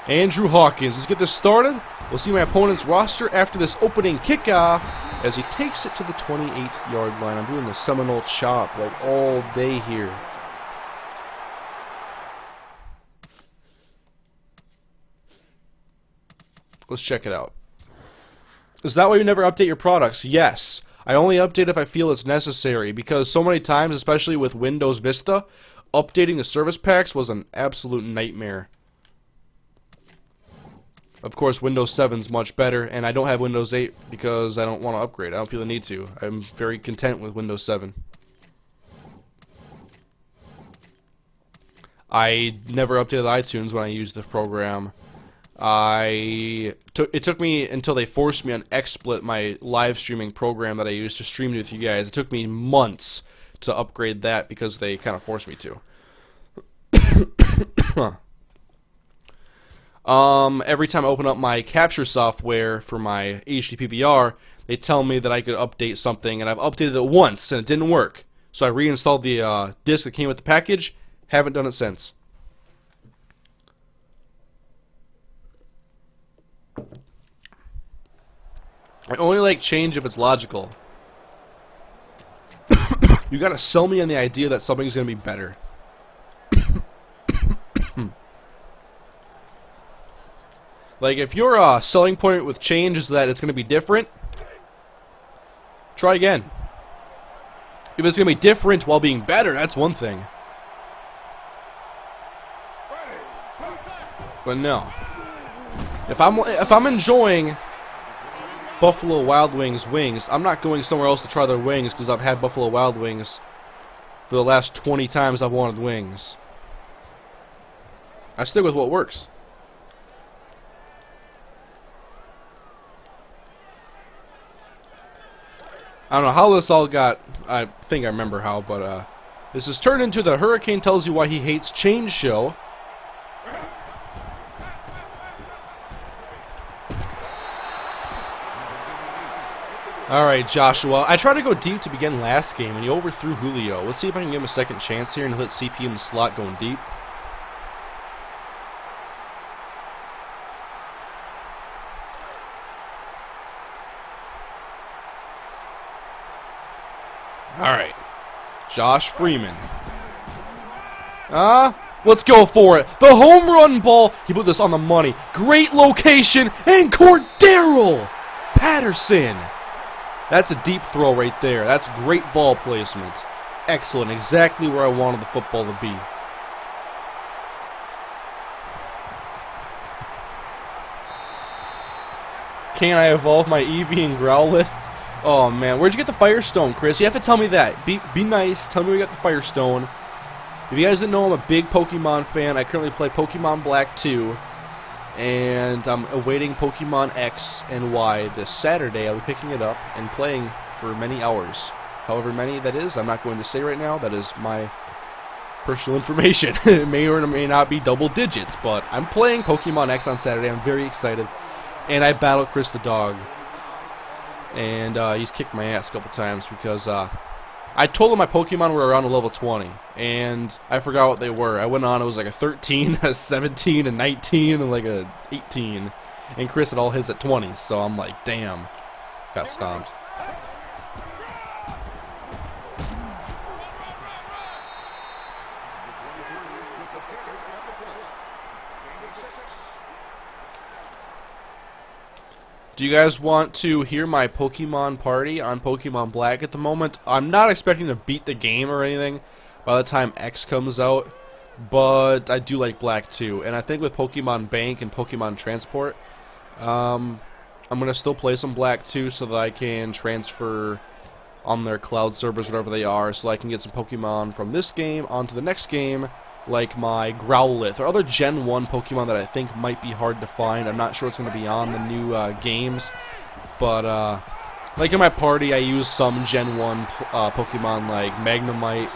Andrew Hawkins. Let's get this started. We'll see my opponent's roster after this opening kickoff as he takes it to the 28-yard line. I'm doing the Seminole chop like all day here. Let's check it out. Is that why you never update your products? Yes. I only update if I feel it's necessary, because so many times, especially with Windows Vista, updating the service packs was an absolute nightmare. Of course, Windows 7 is much better, and I don't have Windows 8 because I don't want to upgrade. I don't feel the need to. I'm very content with Windows 7. I never updated iTunes when I used the program. It took me until they forced me on XSplit, my live streaming program that I used to stream with you guys. It took me months to upgrade that because they kind of forced me to. Every time I open up my capture software for my HD PVR, they tell me that I could update something, and I've updated it once and it didn't work. So I reinstalled the disc that came with the package. Haven't done it since. I only like change if it's logical. You gotta sell me on the idea that something's gonna be better. Like, if your selling point with change is that it's gonna be different, try again. If it's gonna be different while being better, that's one thing. But no. If I'm enjoying Buffalo Wild Wings wings, I'm not going somewhere else to try their wings because I've had Buffalo Wild Wings for the last 20 times I've wanted wings. I stick with what works. I don't know how this all got, I think I remember how, but this is turned into the Hurricane Tells You Why He Hates Change show. Alright, Joshua. I tried to go deep to begin last game, and you overthrew Julio. Let's see if I can give him a second chance here and hit CP in the slot going deep. Alright. Josh Freeman. Let's go for it. The home run ball. He put this on the money. Great location. And Cordero Patterson. That's a deep throw right there. That's great ball placement. Excellent. Exactly where I wanted the football to be. Can I evolve my Eevee and Growlithe? Oh man, where'd you get the Firestone, Chris? You have to tell me that. Be nice. Tell me where you got the Firestone. If you guys didn't know, I'm a big Pokemon fan. I currently play Pokemon Black 2. And I'm awaiting Pokemon X and Y this Saturday. I'll be picking it up and playing for many hours. However many that is, I'm not going to say right now. That is my personal information. It may or may not be double digits, but I'm playing Pokemon X on Saturday. I'm very excited. And I battled Chris the dog. And he's kicked my ass a couple times because I told him my Pokemon were around a level 20, and I forgot what they were. I went on, it was like a 13, a 17, a 19, and like a 18. And Chris had all his at 20s, so I'm like, damn, got stomped. Do you guys want to hear my Pokemon party on Pokemon Black at the moment? I'm not expecting to beat the game or anything by the time X comes out, but I do like black too. And I think with Pokemon Bank and Pokemon Transport, I'm gonna still play some black too, so that I can transfer on their cloud servers, whatever they are, so I can get some Pokemon from this game onto the next game, like my Growlithe or other Gen 1 Pokemon that I think might be hard to find. I'm not sure it's going to be on the new games, but like in my party I use some Gen 1 Pokemon like Magnemite,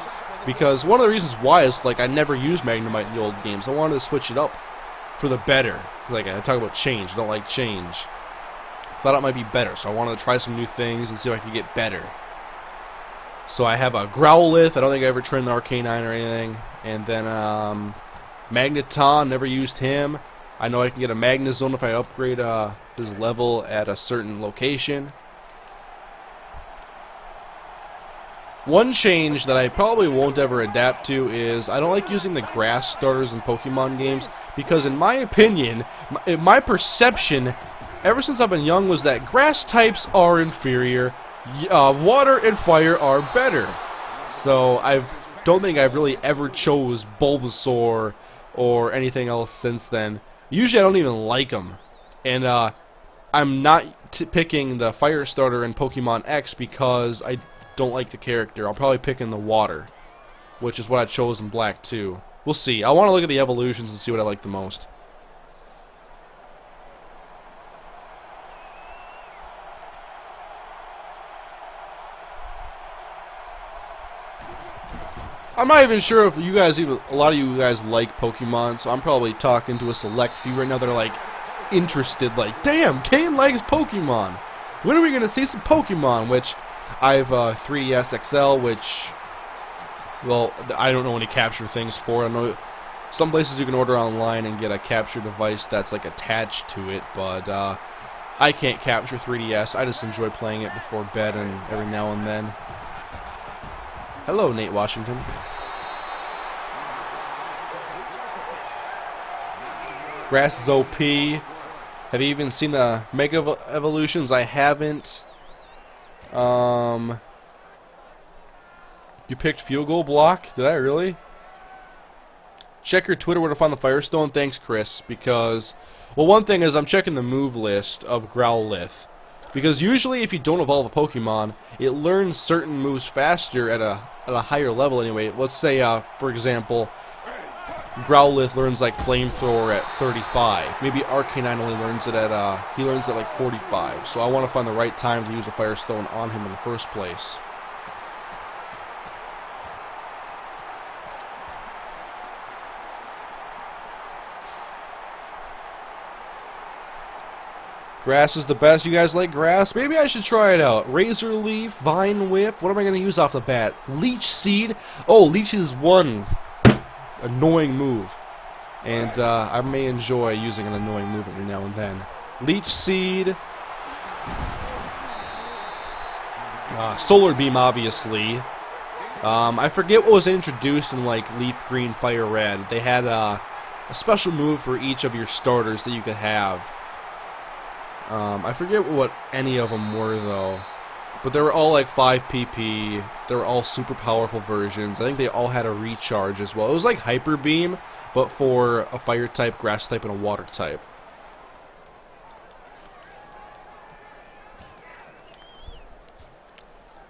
because one of the reasons why is like I never used Magnemite in the old games. I wanted to switch it up for the better. Like I talk about change, I don't like change. Thought it might be better, so I wanted to try some new things and see if I could get better. So I have a Growlithe. I don't think I ever trained the Arcanine or anything. And then Magneton, never used him. I know I can get a Magnezone if I upgrade his level at a certain location. One change that I probably won't ever adapt to is I don't like using the grass starters in Pokemon games, because in my opinion, my perception ever since I've been young was that grass types are inferior. Water and fire are better. So I don't think I've really ever chose Bulbasaur or anything else since then. Usually I don't even like them. And I'm not picking the fire starter in Pokemon X because I don't like the character. I'm probably picking the water, which is what I chose in black too. We'll see. I want to look at the evolutions and see what I like the most. I'm not even sure if you guys a lot of you guys like Pokemon, so I'm probably talking to a select few right now that are like interested, like, damn, Kane likes Pokemon. When are we gonna see some Pokemon? Which I have 3DS XL, which, well, I don't know any capture things for. I know some places you can order online and get a capture device that's like attached to it, but I can't capture 3DS. I just enjoy playing it before bed and every now and then. Hello, Nate Washington. Grass is OP. Have you even seen the Mega Evolutions? I haven't. You picked Field Goal Block? Did I really? Check your Twitter where to find the Firestone. Thanks, Chris. Because, well, one thing is I'm checking the move list of Growlithe. Because usually if you don't evolve a Pokemon, it learns certain moves faster at a higher level anyway. Let's say, for example, Growlithe learns like Flamethrower at 35. Maybe Arcanine only learns it at, he learns it at like 45. So I want to find the right time to use a Firestone on him in the first place. Grass is the best. You guys like grass? Maybe I should try it out. Razor Leaf, Vine Whip. What am I going to use off the bat? Leech Seed. Oh, Leech is one annoying move. And I may enjoy using an annoying move every now and then. Leech Seed. Solar Beam, obviously. I forget what was introduced in like Leaf Green, Fire Red. They had a special move for each of your starters that you could have. I forget what any of them were though, but they were all like 5 PP. They were all super powerful versions. I think they all had a recharge as well. It was like Hyper Beam, but for a fire type, grass type, and a water type.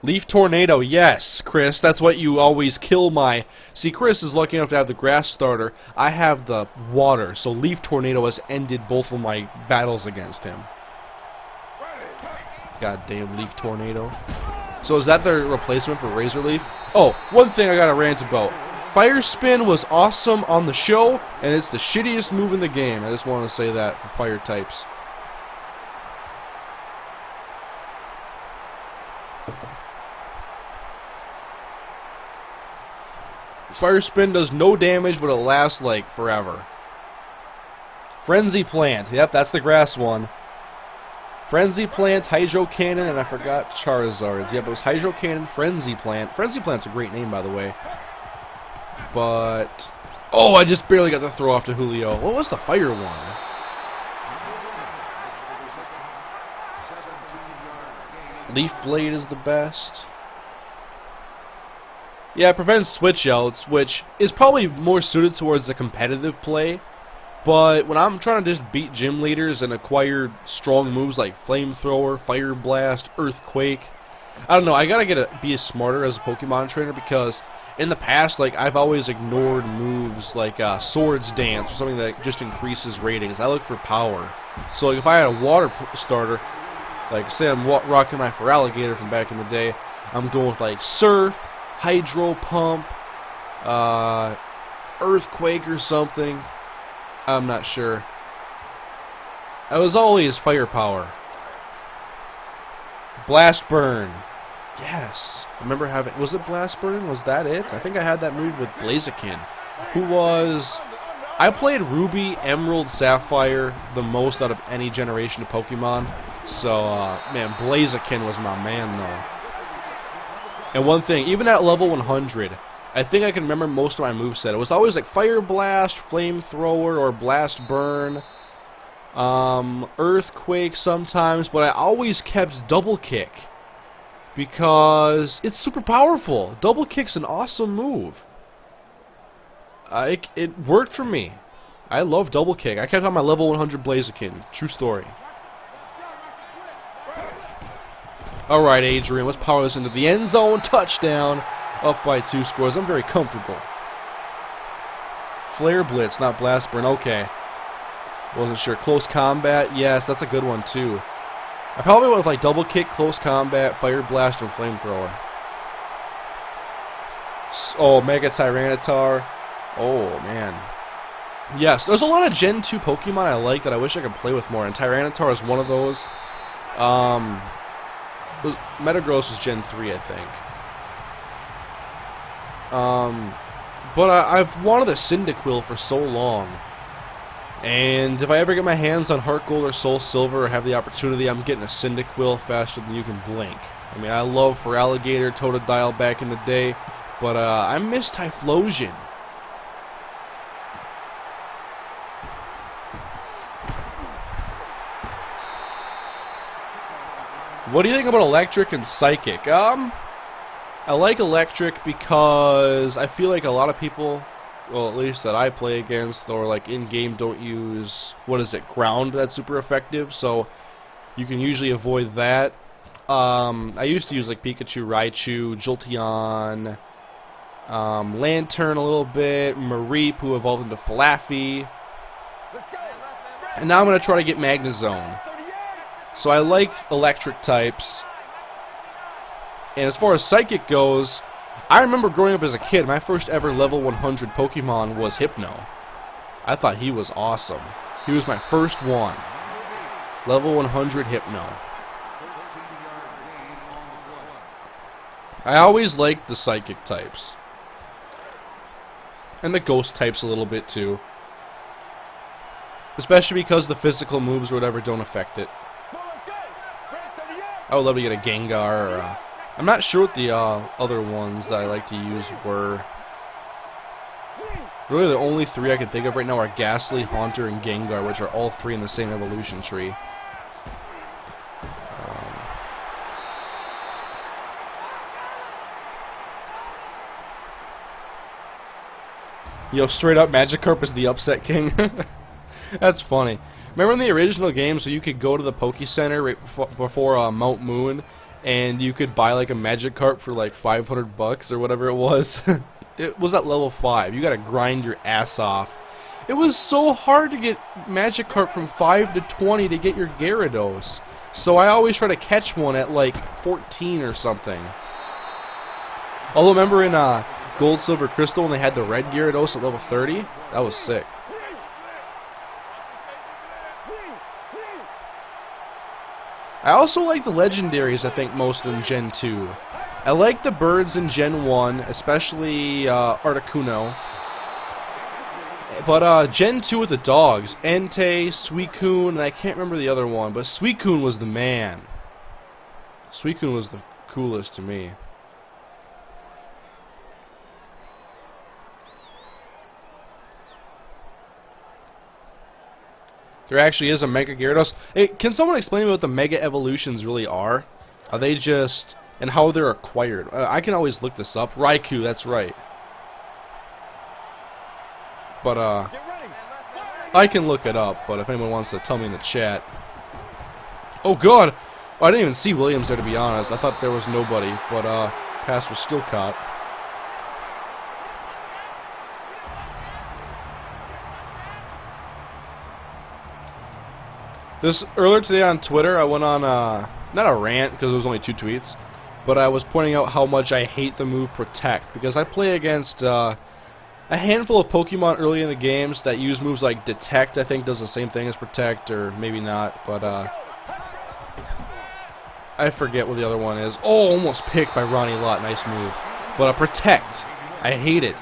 Leaf Tornado, yes, Chris, that's what you always kill my... See, Chris is lucky enough to have the grass starter. I have the water, so Leaf Tornado has ended both of my battles against him. Goddamn Leaf Tornado. So is that their replacement for Razor Leaf? Oh, one thing I gotta rant about. Fire Spin was awesome on the show, and it's the shittiest move in the game. I just want to say that for fire types. Fire Spin does no damage, but it lasts like forever. Frenzy Plant. Yep, that's the grass one. Frenzy Plant, Hydro Cannon, and I forgot Charizard's. Yep, it was Hydro Cannon, Frenzy Plant. Frenzy Plant's a great name, by the way. But... oh, I just barely got the throw off to Julio. What was the fire one? Leaf Blade is the best. Yeah, it prevents switch outs, which is probably more suited towards the competitive play. But when I'm trying to just beat gym leaders and acquire strong moves like Flamethrower, Fire Blast, Earthquake, I don't know, I gotta be smarter as a Pokemon trainer, because in the past, like, I've always ignored moves like Swords Dance or something that just increases ratings. I look for power. So like, if I had a water starter, like say I'm rocking my Feraligatr from back in the day, I'm going with like Surf, Hydro Pump, Earthquake or something. I'm not sure. I was always Firepower. Blast Burn. Yes. I remember having... Was it Blast Burn? Was that it? I think I had that move with Blaziken, who was... I played Ruby, Emerald, Sapphire the most out of any generation of Pokemon. So, man, Blaziken was my man, though. And one thing, even at level 100, I think I can remember most of my moveset. It was always like Fire Blast, Flamethrower, or Blast Burn, Earthquake sometimes, but I always kept Double Kick, because it's super powerful. Double Kick's an awesome move. It worked for me. I love Double Kick. I kept on my level 100 Blaziken. True story. Alright, Adrian, let's power this into the end zone. Touchdown. Up by 2 scores. I'm very comfortable. Flare Blitz, not Blast Burn. Okay. Wasn't sure. Close Combat. Yes, that's a good one, too. I probably went with like Double Kick, Close Combat, Fire Blast, and Flamethrower. Oh, Mega Tyranitar. Oh, man. Yes, there's a lot of Gen 2 Pokemon I like that I wish I could play with more, and Tyranitar is one of those. Metagross was Gen 3, I think. But I've wanted a Cyndaquil for so long. And if I ever get my hands on Heart Gold or Soul Silver or have the opportunity, I'm getting a Cyndaquil faster than you can blink. I mean, I love Feraligatr, Totodile back in the day, but I miss Typhlosion. What do you think about Electric and Psychic? I like Electric because I feel like a lot of people, well, at least that I play against, or like in-game, don't use, what is it, Ground that's super effective, so you can usually avoid that. I used to use like Pikachu, Raichu, Jolteon, Lantern a little bit, Mareep, who evolved into Falafi, and now I'm going to try to get Magnezone. So I like electric types. And as far as Psychic goes, I remember growing up as a kid, my first ever level 100 Pokemon was Hypno. I thought he was awesome. He was my first one. Level 100 Hypno. I always liked the Psychic types. And the Ghost types a little bit too. Especially because the physical moves or whatever don't affect it. I would love to get a Gengar or I'm not sure what the other ones that I like to use were. Really the only 3 I can think of right now are Ghastly, Haunter, and Gengar, which are all 3 in the same evolution tree. Yo, straight up, Magikarp is the upset king. That's funny. Remember in the original game, so you could go to the Poke Center right before Mount Moon, and you could buy like a Magikarp for like $500 or whatever it was. It was at level 5. You gotta grind your ass off. It was so hard to get Magikarp from 5 to 20 to get your Gyarados. So I always try to catch one at like 14 or something. Although remember in Gold, Silver, Crystal when they had the red Gyarados at level 30? That was sick. I also like the legendaries, I think, most in Gen 2. I like the birds in Gen 1, especially Articuno. But Gen 2 with the dogs, Entei, Suicune, and I can't remember the other one, but Suicune was the man. Suicune was the coolest to me. There actually is a Mega Gyarados. Hey, can someone explain me what the Mega Evolutions really are? Are they just and how they're acquired. I can always look this up. Raikou, that's right. But I can look it up, but if anyone wants to tell me in the chat. Oh god! Oh, I didn't even see Williams there, to be honest. I thought there was nobody, but pass was still caught. Earlier today on Twitter, I went on not a rant because it was only 2 tweets, but I was pointing out how much I hate the move Protect, because I play against a handful of Pokemon early in the games that use moves like Detect. I think does the same thing as Protect, or maybe not, but I forget what the other one is. Oh, almost picked by Ronnie Lott. Nice move. But Protect, I hate it.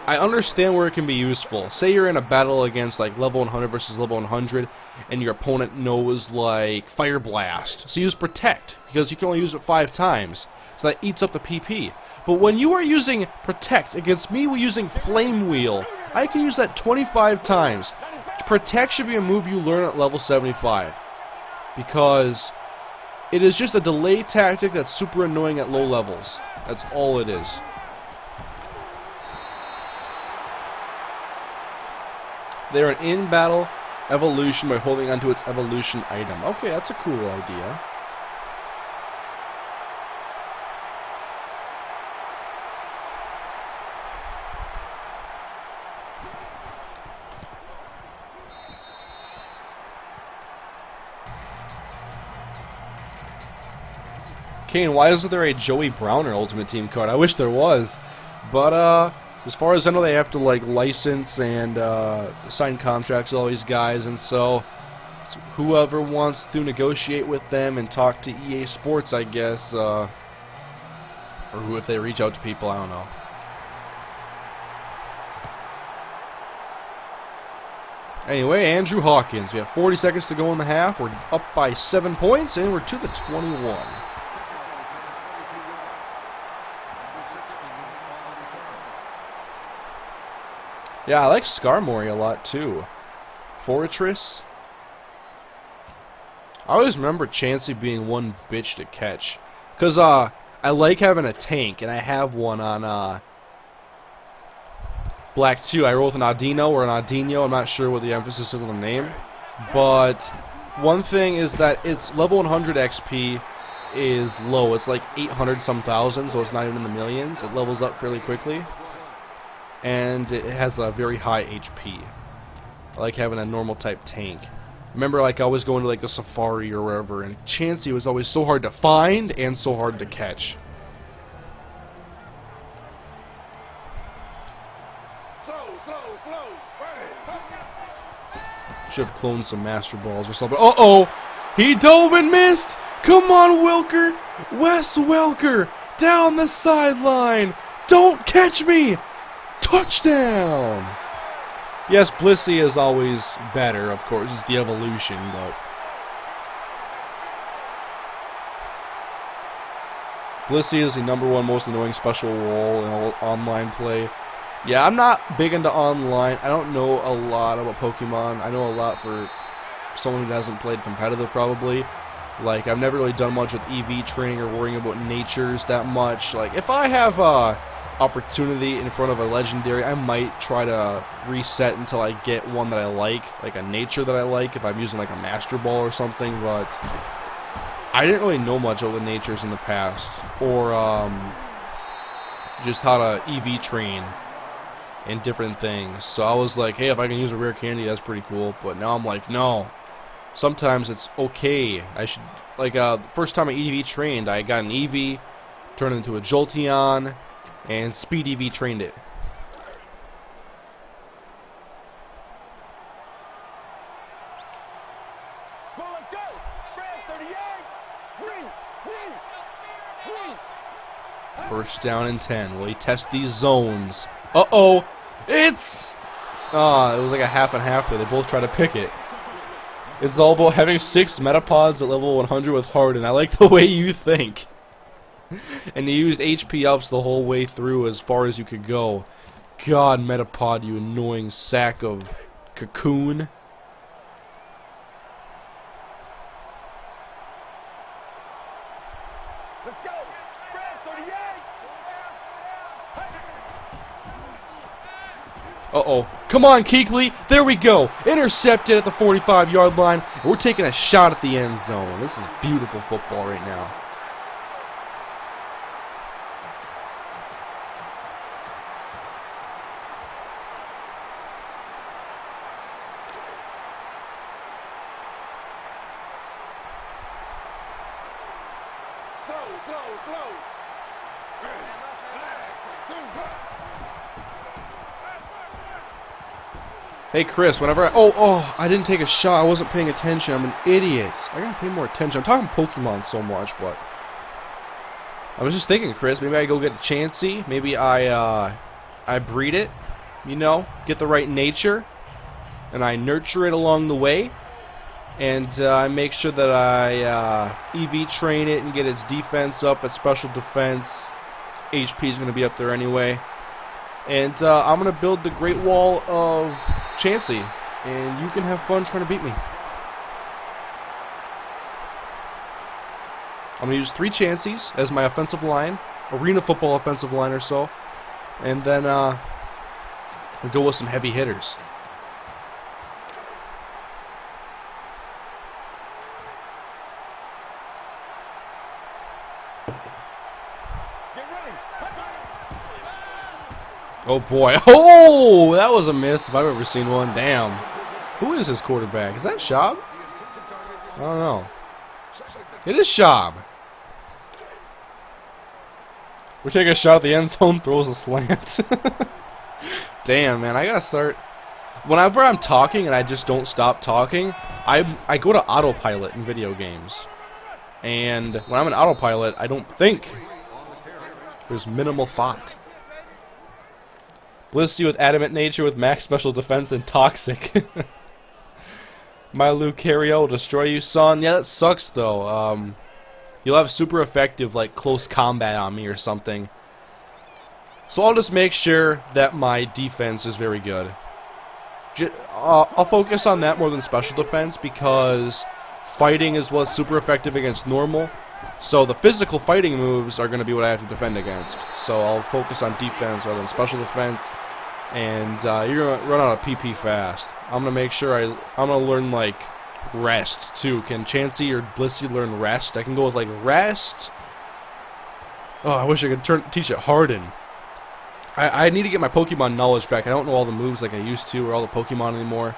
I understand where it can be useful. Say you're in a battle against like level 100 versus level 100, and your opponent knows like Fire Blast. So use Protect, because you can only use it 5 times. So that eats up the PP. But when you are using Protect against me using Flame Wheel, I can use that 25 times. Protect should be a move you learn at level 75. Because it is just a delay tactic that's super annoying at low levels. That's all it is. They are an in-battle evolution by holding onto its evolution item. Okay, that's a cool idea. Kane, why isn't there a Joey Browner Ultimate Team card? I wish there was, but as far as I know, they have to like license and sign contracts with all these guys, and so whoever wants to negotiate with them and talk to EA Sports, I guess, or who, if they reach out to people, I don't know. Anyway, Andrew Hawkins. We have 40 seconds to go in the half. We're up by 7 points, and we're to the 21. Yeah, I like Skarmory a lot too. Fortress. I always remember Chansey being one bitch to catch, cause I like having a tank, and I have one on Black 2. I roll with an Audino or an Audino. I'm not sure what the emphasis is on the name, but one thing is that its level 100 XP is low. It's like 800 some thousand, so it's not even in the millions. It levels up fairly quickly. And it has a very high HP. I like having a normal type tank. Remember, like, I was going to like the Safari or wherever, and Chansey was always so hard to find and so hard to catch. Should have cloned some Master Balls or something. Uh-oh! He dove and missed! Come on, Welker! Wes Welker! Down the sideline! Don't catch me! Touchdown! Yes, Blissey is always better, of course. It's the evolution, but Blissey is the #1 most annoying special role in all online play. Yeah, I'm not big into online. I don't know a lot about Pokemon. I know a lot for someone who hasn't played competitive, probably. Like, I've never really done much with EV training or worrying about natures that much. Like, if I have opportunity in front of a legendary, I might try to reset until I get one that I like a nature that I like, if I'm using like a Master Ball or something, but I didn't really know much of the natures in the past, or just how to EV train and different things. So I was like, hey, if I can use a rare candy, that's pretty cool, but now I'm like, no, sometimes it's okay. I should, like, the first time I EV trained, I got an Eevee, turned it into a Jolteon, and Speed EV trained it. First down and 10. Will he test these zones? Uh-oh! It was like a half and half there. They both try to pick it. It's all about having 6 Metapods at level 100 with Harden. I like the way you think. And you used HP ups the whole way through as far as you could go. God, Metapod, you annoying sack of cocoon. Let's go! Uh-oh. Come on, Kuechly. There we go. Intercepted at the 45-yard line. We're taking a shot at the end zone. This is beautiful football right now. Hey Chris, whenever I didn't take a shot. I wasn't paying attention. I'm an idiot. I gotta pay more attention. I'm talking Pokemon so much, but I was just thinking, Chris, maybe I go get a Chansey. Maybe I breed it, you know, get the right nature, and I nurture it along the way, and I make sure that I EV train it and get its defense up, its special defense. HP is gonna be up there anyway. And I'm going to build the Great Wall of Chansey, and you can have fun trying to beat me. I'm going to use 3 Chanseys as my offensive line, arena football offensive line or so, and then we'll go with some heavy hitters. Oh boy. Oh, that was a miss if I've ever seen one. Damn. Who is his quarterback? Is that Schaub? I don't know. It is Schaub. We're taking a shot at the end zone, throws a slant. Damn, man, I gotta start. Whenever I'm talking and I just don't stop talking, I go to autopilot in video games. And when I'm in autopilot, I don't think. There's minimal thought. Blissey with Adamant Nature with Max Special Defense and Toxic. My Lucario will destroy you, son. Yeah, that sucks, though. You'll have super effective, like, close combat on me or something. So I'll just make sure that my defense is very good. I'll focus on that more than special defense because fighting is what's super effective against normal. So the physical fighting moves are going to be what I have to defend against. So I'll focus on defense rather than special defense. And you're going to run out of PP fast. I'm going to make sure I'm going to learn, like, rest, too. Can Chansey or Blissey learn rest? I can go with, like, rest. Oh, I wish I could teach it Harden. I need to get my Pokemon knowledge back. I don't know all the moves like I used to or all the Pokemon anymore.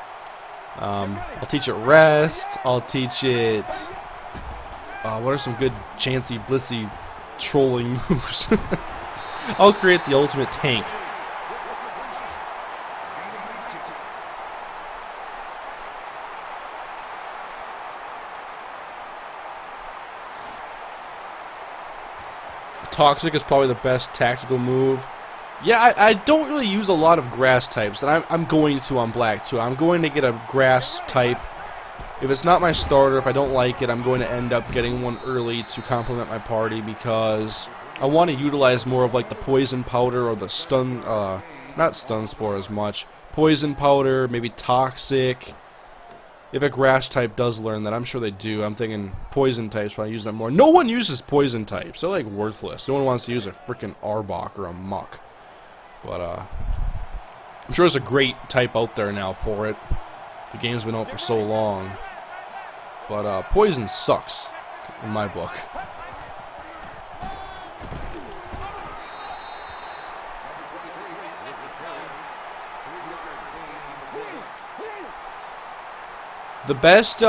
I'll teach it rest. I'll teach it... what are some good Chansey, Blissey trolling moves? I'll create the ultimate tank. Toxic is probably the best tactical move. Yeah, I don't really use a lot of grass types, and I'm going to on black too. I'm going to get a grass type. If it's not my starter, if I don't like it, I'm going to end up getting one early to complement my party because I want to utilize more of like the poison powder or the stun, not stun spore as much. Poison powder, maybe toxic. If a grass type does learn that, I'm sure they do. I'm thinking poison types when I use them more. No one uses poison types. They're like worthless. No one wants to use a freaking Arbok or a Muck. But I'm sure there's a great type out there now for it. The game's been out for so long. But poison sucks in my book. The best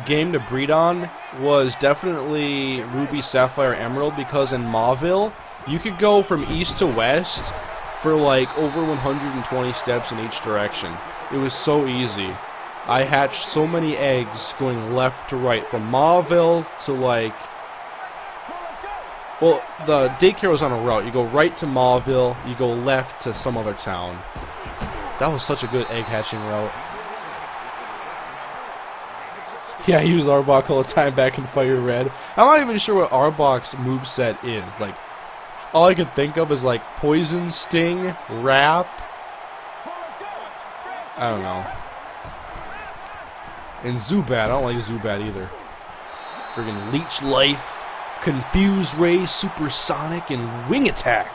game to breed on was definitely Ruby, Sapphire, Emerald, because in Mauville, you could go from east to west for like over 120 steps in each direction. It was so easy. I hatched so many eggs going left to right, from Mauville to like... Well, the daycare was on a route. You go right to Mauville, you go left to some other town. That was such a good egg hatching route. Yeah, I use Arbok all the time back in Fire Red. I'm not even sure what Arbok's moveset is. Like, all I could think of is like Poison, Sting, Wrap. I don't know. And Zubat. I don't like Zubat either. Friggin' Leech Life, Confuse Ray, Supersonic, and Wing Attack.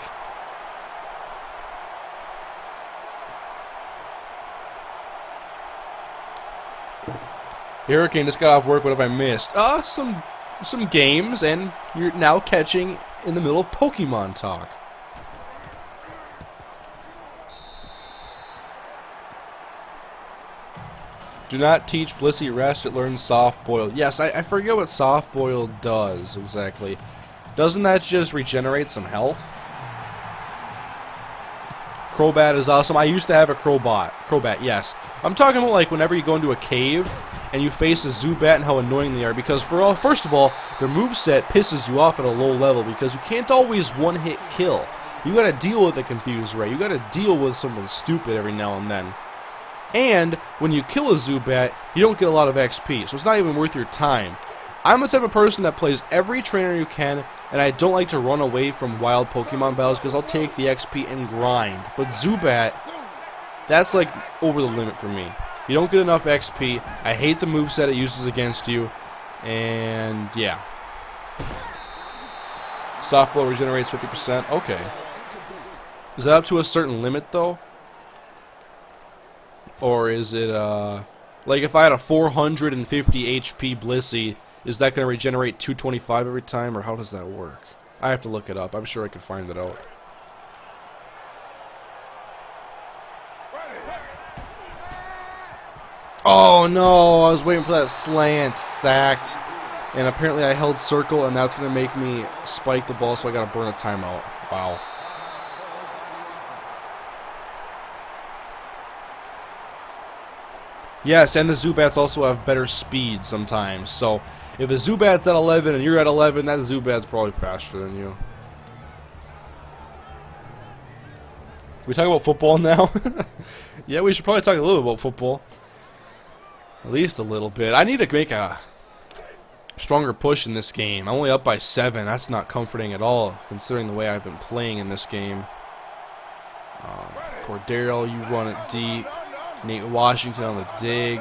Hurricane just got off work. What have I missed? Some games, and you're now catching in the middle of Pokemon talk. Do not teach Blissey rest, it learns soft boil. Yes, I forget what soft boil does exactly. Doesn't that just regenerate some health? Crobat is awesome. I used to have a Crobat, yes. I'm talking about like whenever you go into a cave and you face a Zubat and how annoying they are, because first of all, their moveset pisses you off at a low level because you can't always one-hit kill. You gotta deal with a Confused Ray. You gotta deal with something stupid every now and then. And when you kill a Zubat, you don't get a lot of XP, so it's not even worth your time. I'm the type of person that plays every trainer you can, and I don't like to run away from wild Pokemon battles because I'll take the XP and grind. But Zubat, that's like over the limit for me. You don't get enough XP. I hate the moveset it uses against you, and yeah. Soft blow regenerates 50%. Okay. Is that up to a certain limit though? Or is it like if I had a 450 HP Blissey, is that going to regenerate 225 every time, or how does that work? I have to look it up. I'm sure I could find it out. Oh no, I was waiting for that slant, sacked, and apparently I held circle, and that's going to make me spike the ball, so I got to burn a timeout. Wow. Yes, and the Zubats also have better speed sometimes, so if a Zubat's at 11 and you're at 11, that Zubat's probably faster than you. We talk about football now? Yeah, we should probably talk a little bit about football. At least a little bit. I need to make a stronger push in this game. I'm only up by 7. That's not comforting at all, considering the way I've been playing in this game. Cordero, you run it deep. Nate Washington on the dig.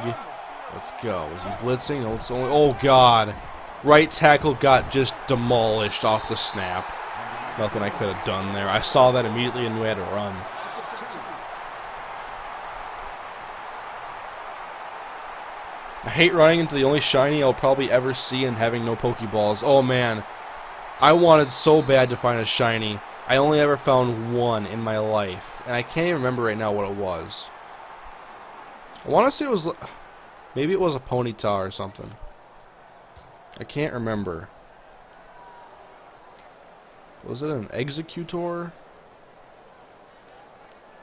Let's go. Was he blitzing? No, it's only. Oh God! Right tackle got just demolished off the snap. Nothing I could have done there. I saw that immediately and knew I had to run. I hate running into the only shiny I'll probably ever see and having no Pokeballs. Oh man, I wanted so bad to find a shiny. I only ever found one in my life, and I can't even remember right now what it was. I want to say it was, maybe it was a Ponyta or something. I can't remember. Was it an Executor?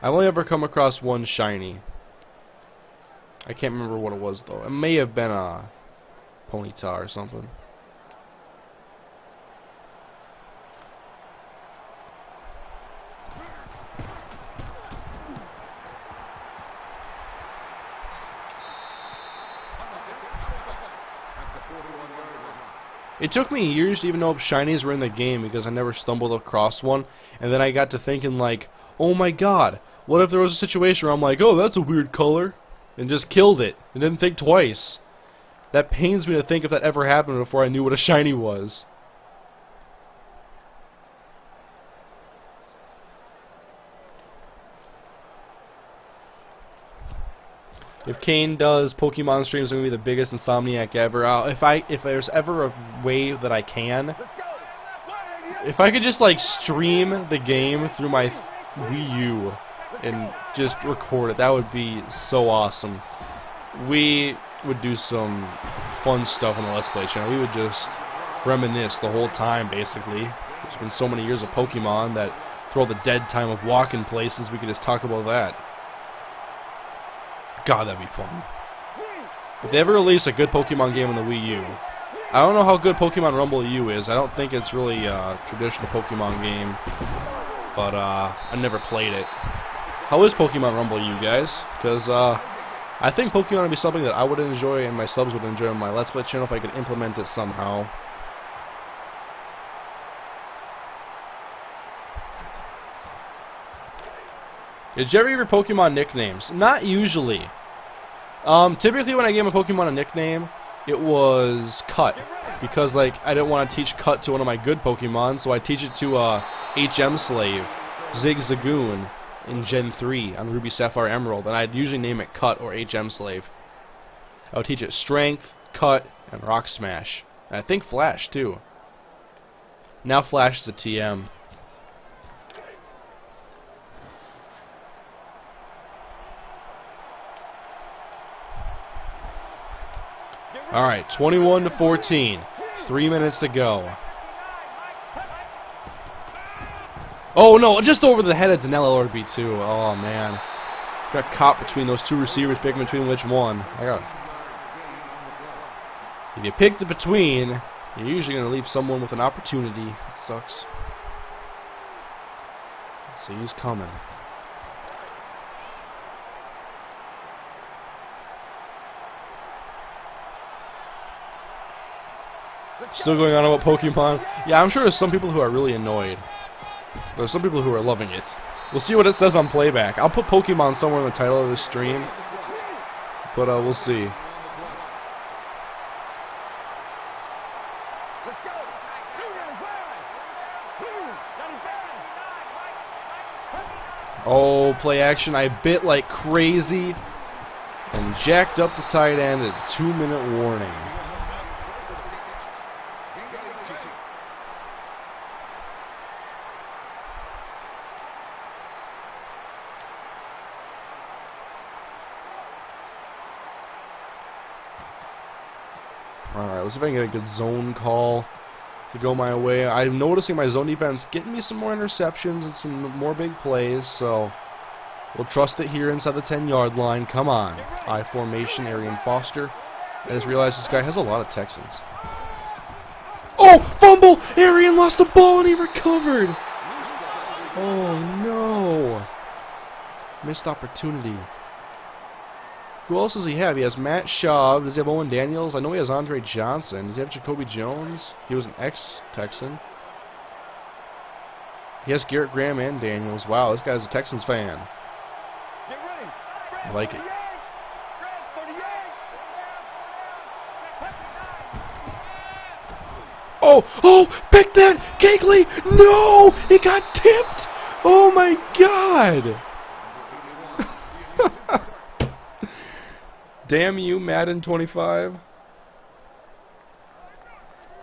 I've only ever come across one shiny. I can't remember what it was though. It may have been a Ponyta or something. It took me years to even know if shinies were in the game because I never stumbled across one, and then I got to thinking like, oh my god, what if there was a situation where I'm like, oh that's a weird color, and just killed it, and didn't think twice. That pains me to think if that ever happened before I knew what a shiny was. If Kane does Pokemon streams, I'm gonna be the biggest insomniac ever. If there's ever a way that I can, if I could just like stream the game through my Wii U and just record it, that would be so awesome. We would do some fun stuff on the Let's Play channel. We would just reminisce the whole time, basically. There's been so many years of Pokemon that through all the dead time of walking places, we could just talk about that. God, that'd be fun. If they ever release a good Pokemon game on the Wii U, I don't know how good Pokemon Rumble U is. I don't think it's really a traditional Pokemon game, but I never played it. How is Pokemon Rumble U, guys? Because I think Pokemon would be something that I would enjoy and my subs would enjoy on my Let's Play channel if I could implement it somehow. Did you ever give your Pokemon nicknames? Not usually. Typically when I gave a Pokemon a nickname, it was Cut. Because like I didn't want to teach Cut to one of my good Pokemon, so I teach it to HM Slave, Zigzagoon, in Gen 3 on Ruby, Sapphire, Emerald, and I'd usually name it Cut or HM Slave. I'll teach it strength, cut, and rock smash. And I think flash too. Now flash is a TM. Alright, 21-14. 3 minutes to go. Oh no, just over the head of Danilo RB2. Oh man. Got caught between those two receivers, picking between which one. If you pick the between, you're usually going to leave someone with an opportunity. It sucks. Let's see, he's coming. Still going on about Pokemon. Yeah, I'm sure there's some people who are really annoyed. There's some people who are loving it. We'll see what it says on playback. I'll put Pokemon somewhere in the title of this stream, but we'll see. Oh, play action. I bit like crazy and jacked up the tight end at a 2-minute warning. Alright, let's see if I can get a good zone call to go my way. I'm noticing my zone defense getting me some more interceptions and some more big plays, so we'll trust it here inside the 10-yard line. Come on. I formation, Arian Foster. I just realized this guy has a lot of Texans. Oh, fumble! Arian lost the ball and he recovered. Oh, no. Missed opportunity. Who else does he have? He has Matt Shaw. Does he have Owen Daniels? I know he has Andre Johnson. Does he have Jacoby Jones? He was an ex-Texan. He has Garrett Graham and Daniels. Wow, this guy's a Texans fan. I like it. Oh, pick that! Kegley! No! He got tipped! Oh my god! Damn you, Madden 25.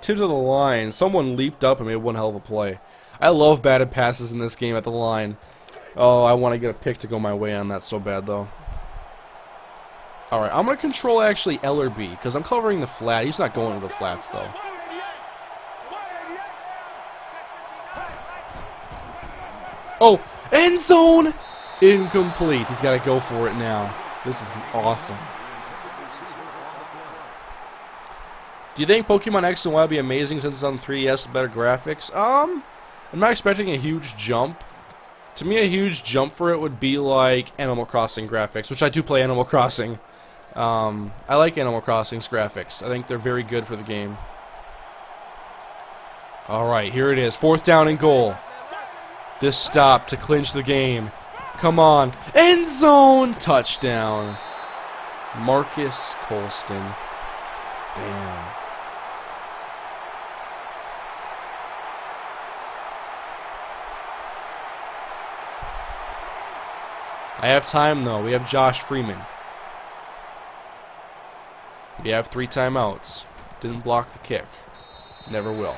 Tip to the line. Someone leaped up and made one hell of a play. I love batted passes in this game at the line. Oh, I want to get a pick to go my way on that so bad, though. Alright, I'm going to control actually L or B, because I'm covering the flat. He's not going to the flats, though. Oh, end zone! Incomplete. He's got to go for it now. This is awesome. Do you think Pokemon X and Y will be amazing since it's on 3DS with better graphics? I'm not expecting a huge jump. To me, a huge jump for it would be like Animal Crossing graphics, which I do play Animal Crossing. I like Animal Crossing's graphics. I think they're very good for the game. Alright, here it is. 4th down and goal. This stop to clinch the game. Come on. End zone! Touchdown. Marcus Colston. Damn. I have time, though. We have Josh Freeman. We have 3 timeouts. Didn't block the kick. Never will.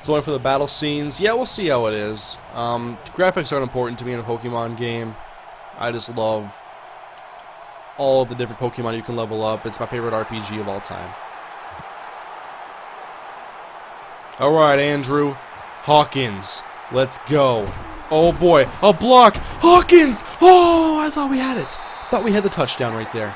Going for the battle scenes. Yeah, we'll see how it is. Graphics aren't important to me in a Pokemon game. I just love all of the different Pokemon you can level up. It's my favorite RPG of all time. Alright, Andrew Hawkins. Let's go. Oh boy, a block! Hawkins! Oh, I thought we had it. Thought we had the touchdown right there.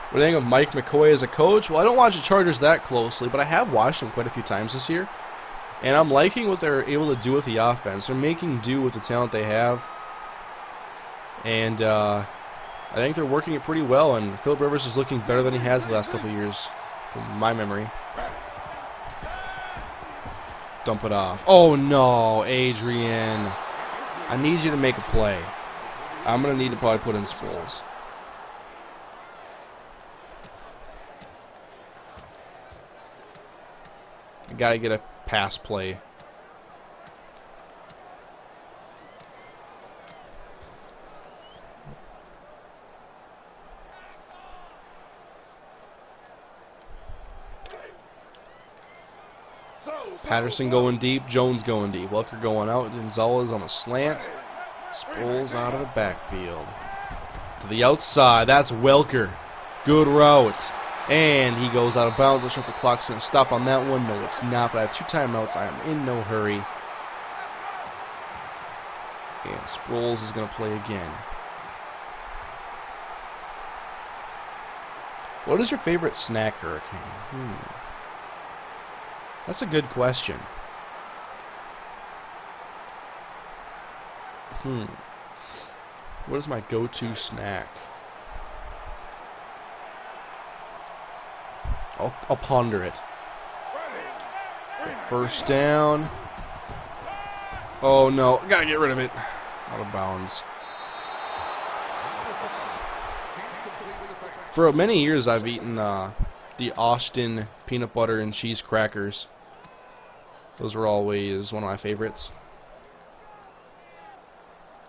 What do you think of Mike McCoy as a coach? Well, I don't watch the Chargers that closely, but I have watched them quite a few times this year. And I'm liking what they're able to do with the offense. They're making do with the talent they have. And I think they're working it pretty well. And Philip Rivers is looking better than he has the last couple of years, from my memory. Dump it off. Oh no, Adrian. I need you to make a play. I'm going to need to probably put in Sproles. I got to get a pass play. Patterson going deep, Jones going deep, Welker going out, Gonzalez on a slant, Sproles out of the backfield. To the outside, that's Welker. Good route. And he goes out of bounds. Let's see if the clock's going to stop on that one. No, it's not, but I have 2 timeouts. I am in no hurry. And Sproles is going to play again. What is your favorite snack, Hurricane? That's a good question. What is my go-to snack? I'll ponder it. First down. Oh no, gotta get rid of it. Out of bounds. For many years I've eaten the Austin peanut butter and cheese crackers. Those were always one of my favorites.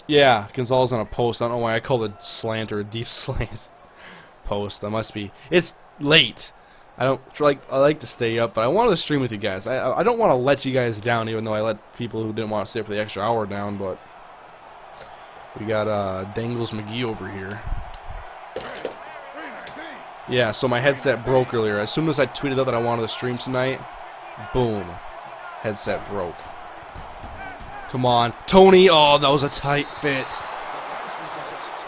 Yeah, Gonzalez on a post. I don't know why I called it slant or a deep slant post. That must be. It's late. I like to stay up, but I wanted to stream with you guys. I don't want to let you guys down, even though I let people who didn't want to stay for the extra hour down. But we got Dangles McGee over here. Yeah, so my headset broke earlier. As soon as I tweeted out that I wanted to stream tonight, boom, headset broke. Come on, Tony. Oh, that was a tight fit.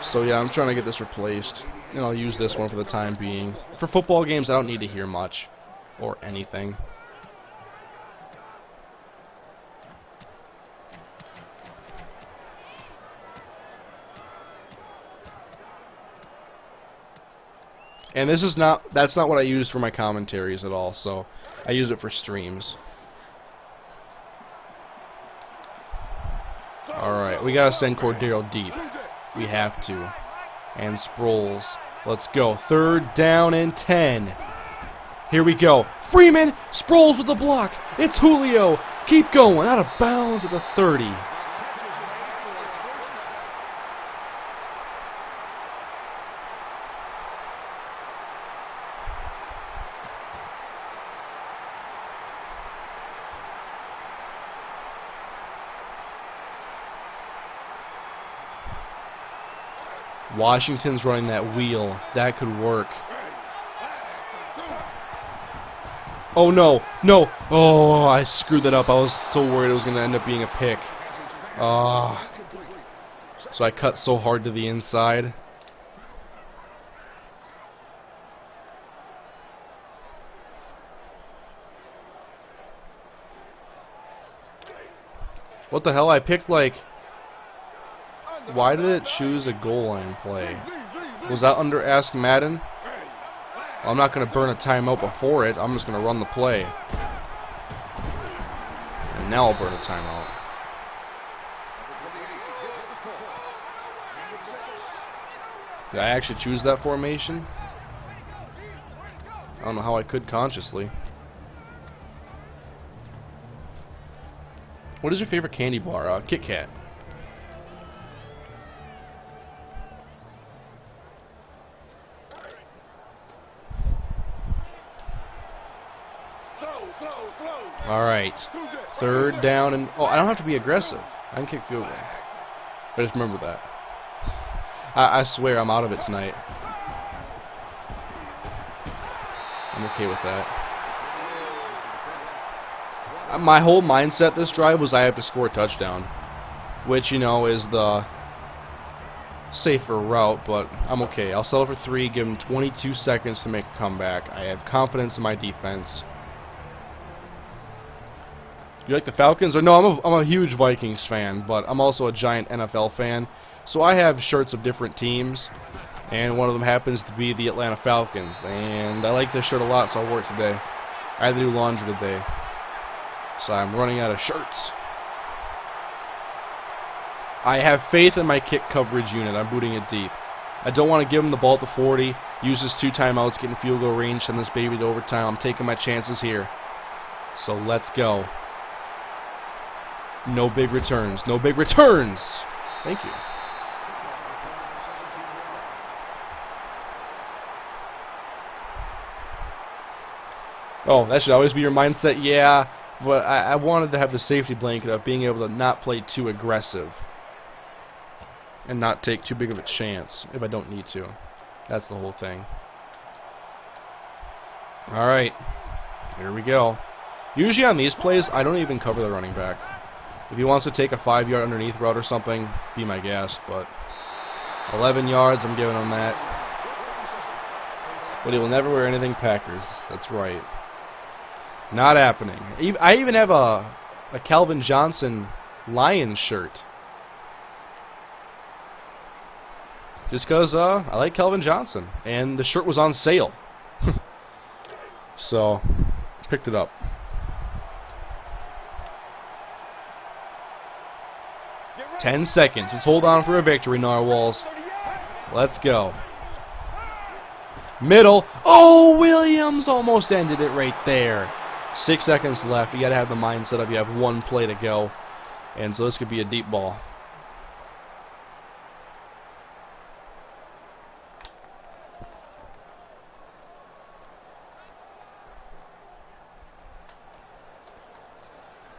So yeah, I'm trying to get this replaced. And I'll use this one for the time being. For football games, I don't need to hear much or anything. And that's not what I use for my commentaries at all, so I use it for streams. Alright, we gotta send Cordero deep. We have to. And Sproles. Let's go. 3rd down and 10. Here we go. Freeman! Sproles with the block. It's Julio. Keep going. Out of bounds at the 30. Washington's running that wheel. That could work. Oh no, no. Oh, I screwed that up. I was so worried it was going to end up being a pick. So I cut so hard to the inside. What the hell? I picked like... Why did it choose a goal line play? Was that under Ask Madden? Well, I'm not going to burn a timeout before it. I'm just going to run the play. And now I'll burn a timeout. Did I actually choose that formation? I don't know how I could consciously. What is your favorite candy bar? Kit Kat. Alright, 3rd down and... Oh, I don't have to be aggressive. I can kick field goal. But just remember that. I swear I'm out of it tonight. I'm okay with that. My whole mindset this drive was I have to score a touchdown. Which, you know, is the safer route, but I'm okay. I'll settle for 3, give them 22 seconds to make a comeback. I have confidence in my defense. You like the Falcons? Or no, I'm a huge Vikings fan, but I'm also a giant NFL fan. So I have shirts of different teams, and one of them happens to be the Atlanta Falcons. And I like this shirt a lot, so I wore it today. I had to do laundry today. So I'm running out of shirts. I have faith in my kick coverage unit. I'm booting it deep. I don't want to give him the ball at the 40. Use his 2 timeouts, get in field goal range, send this baby to overtime. I'm taking my chances here. So let's go. No big returns. No big returns. Thank you. Oh, that should always be your mindset. Yeah, but I wanted to have the safety blanket of being able to not play too aggressive and not take too big of a chance if I don't need to. That's the whole thing. Alright, here we go. Usually on these plays, I don't even cover the running back. If he wants to take a 5-yard underneath route or something, be my guest, but 11 yards, I'm giving him that. But he will never wear anything Packers. That's right. Not happening. I even have a Calvin Johnson Lions shirt. Just because I like Calvin Johnson. And the shirt was on sale. So, picked it up. Ten seconds. Let's hold on for a victory, Narwhals. Let's go. Middle. Oh, Williams almost ended it right there. 6 seconds left. You got to have the mindset of you have 1 play to go. And so this could be a deep ball.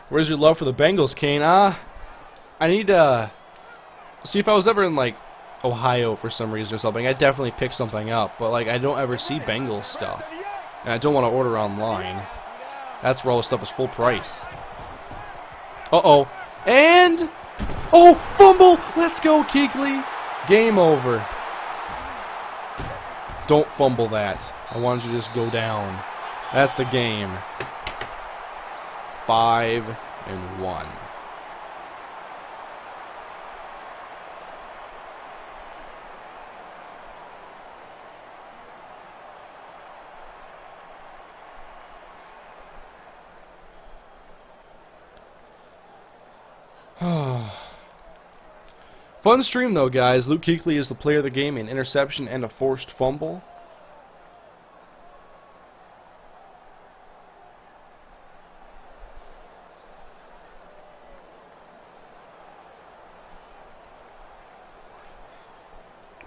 Where's your love for the Bengals, Kane? I need to see if I was ever in like Ohio for some reason or something. I'd definitely pick something up, but like I don't ever see Bengals stuff, and I don't want to order online. That's where all the stuff is full price. Uh-oh. And oh, fumble! Let's go, Kuechly. Game over. Don't fumble that. I wanted you to just go down. That's the game. 5-1. Fun stream though, guys. Luke Kuechly is the player of the game, an interception and a forced fumble.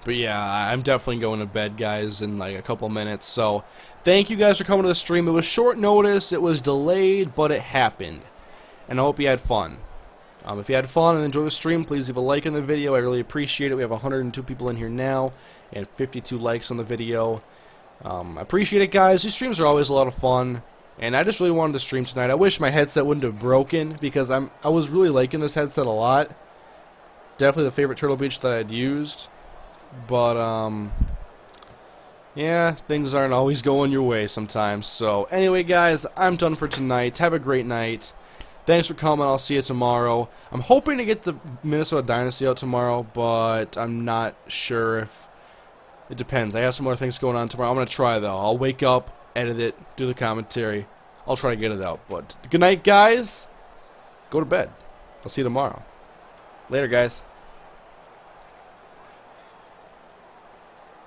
But yeah, I'm definitely going to bed, guys, in like a couple minutes. So thank you guys for coming to the stream. It was short notice, it was delayed, but it happened. And I hope you had fun. If you had fun and enjoyed the stream, please leave a like on the video. I really appreciate it. We have 102 people in here now and 52 likes on the video. I appreciate it, guys. These streams are always a lot of fun. And I just really wanted to stream tonight. I wish my headset wouldn't have broken because I was really liking this headset a lot. Definitely the favorite Turtle Beach that I'd used. But, yeah, things aren't always going your way sometimes. So, anyway, guys, I'm done for tonight. Have a great night. Thanks for coming. I'll see you tomorrow. I'm hoping to get the Minnesota Dynasty out tomorrow, but I'm not sure if... It depends. I have some more things going on tomorrow. I'm going to try, though. I'll wake up, edit it, do the commentary. I'll try to get it out. But good night, guys. Go to bed. I'll see you tomorrow. Later, guys.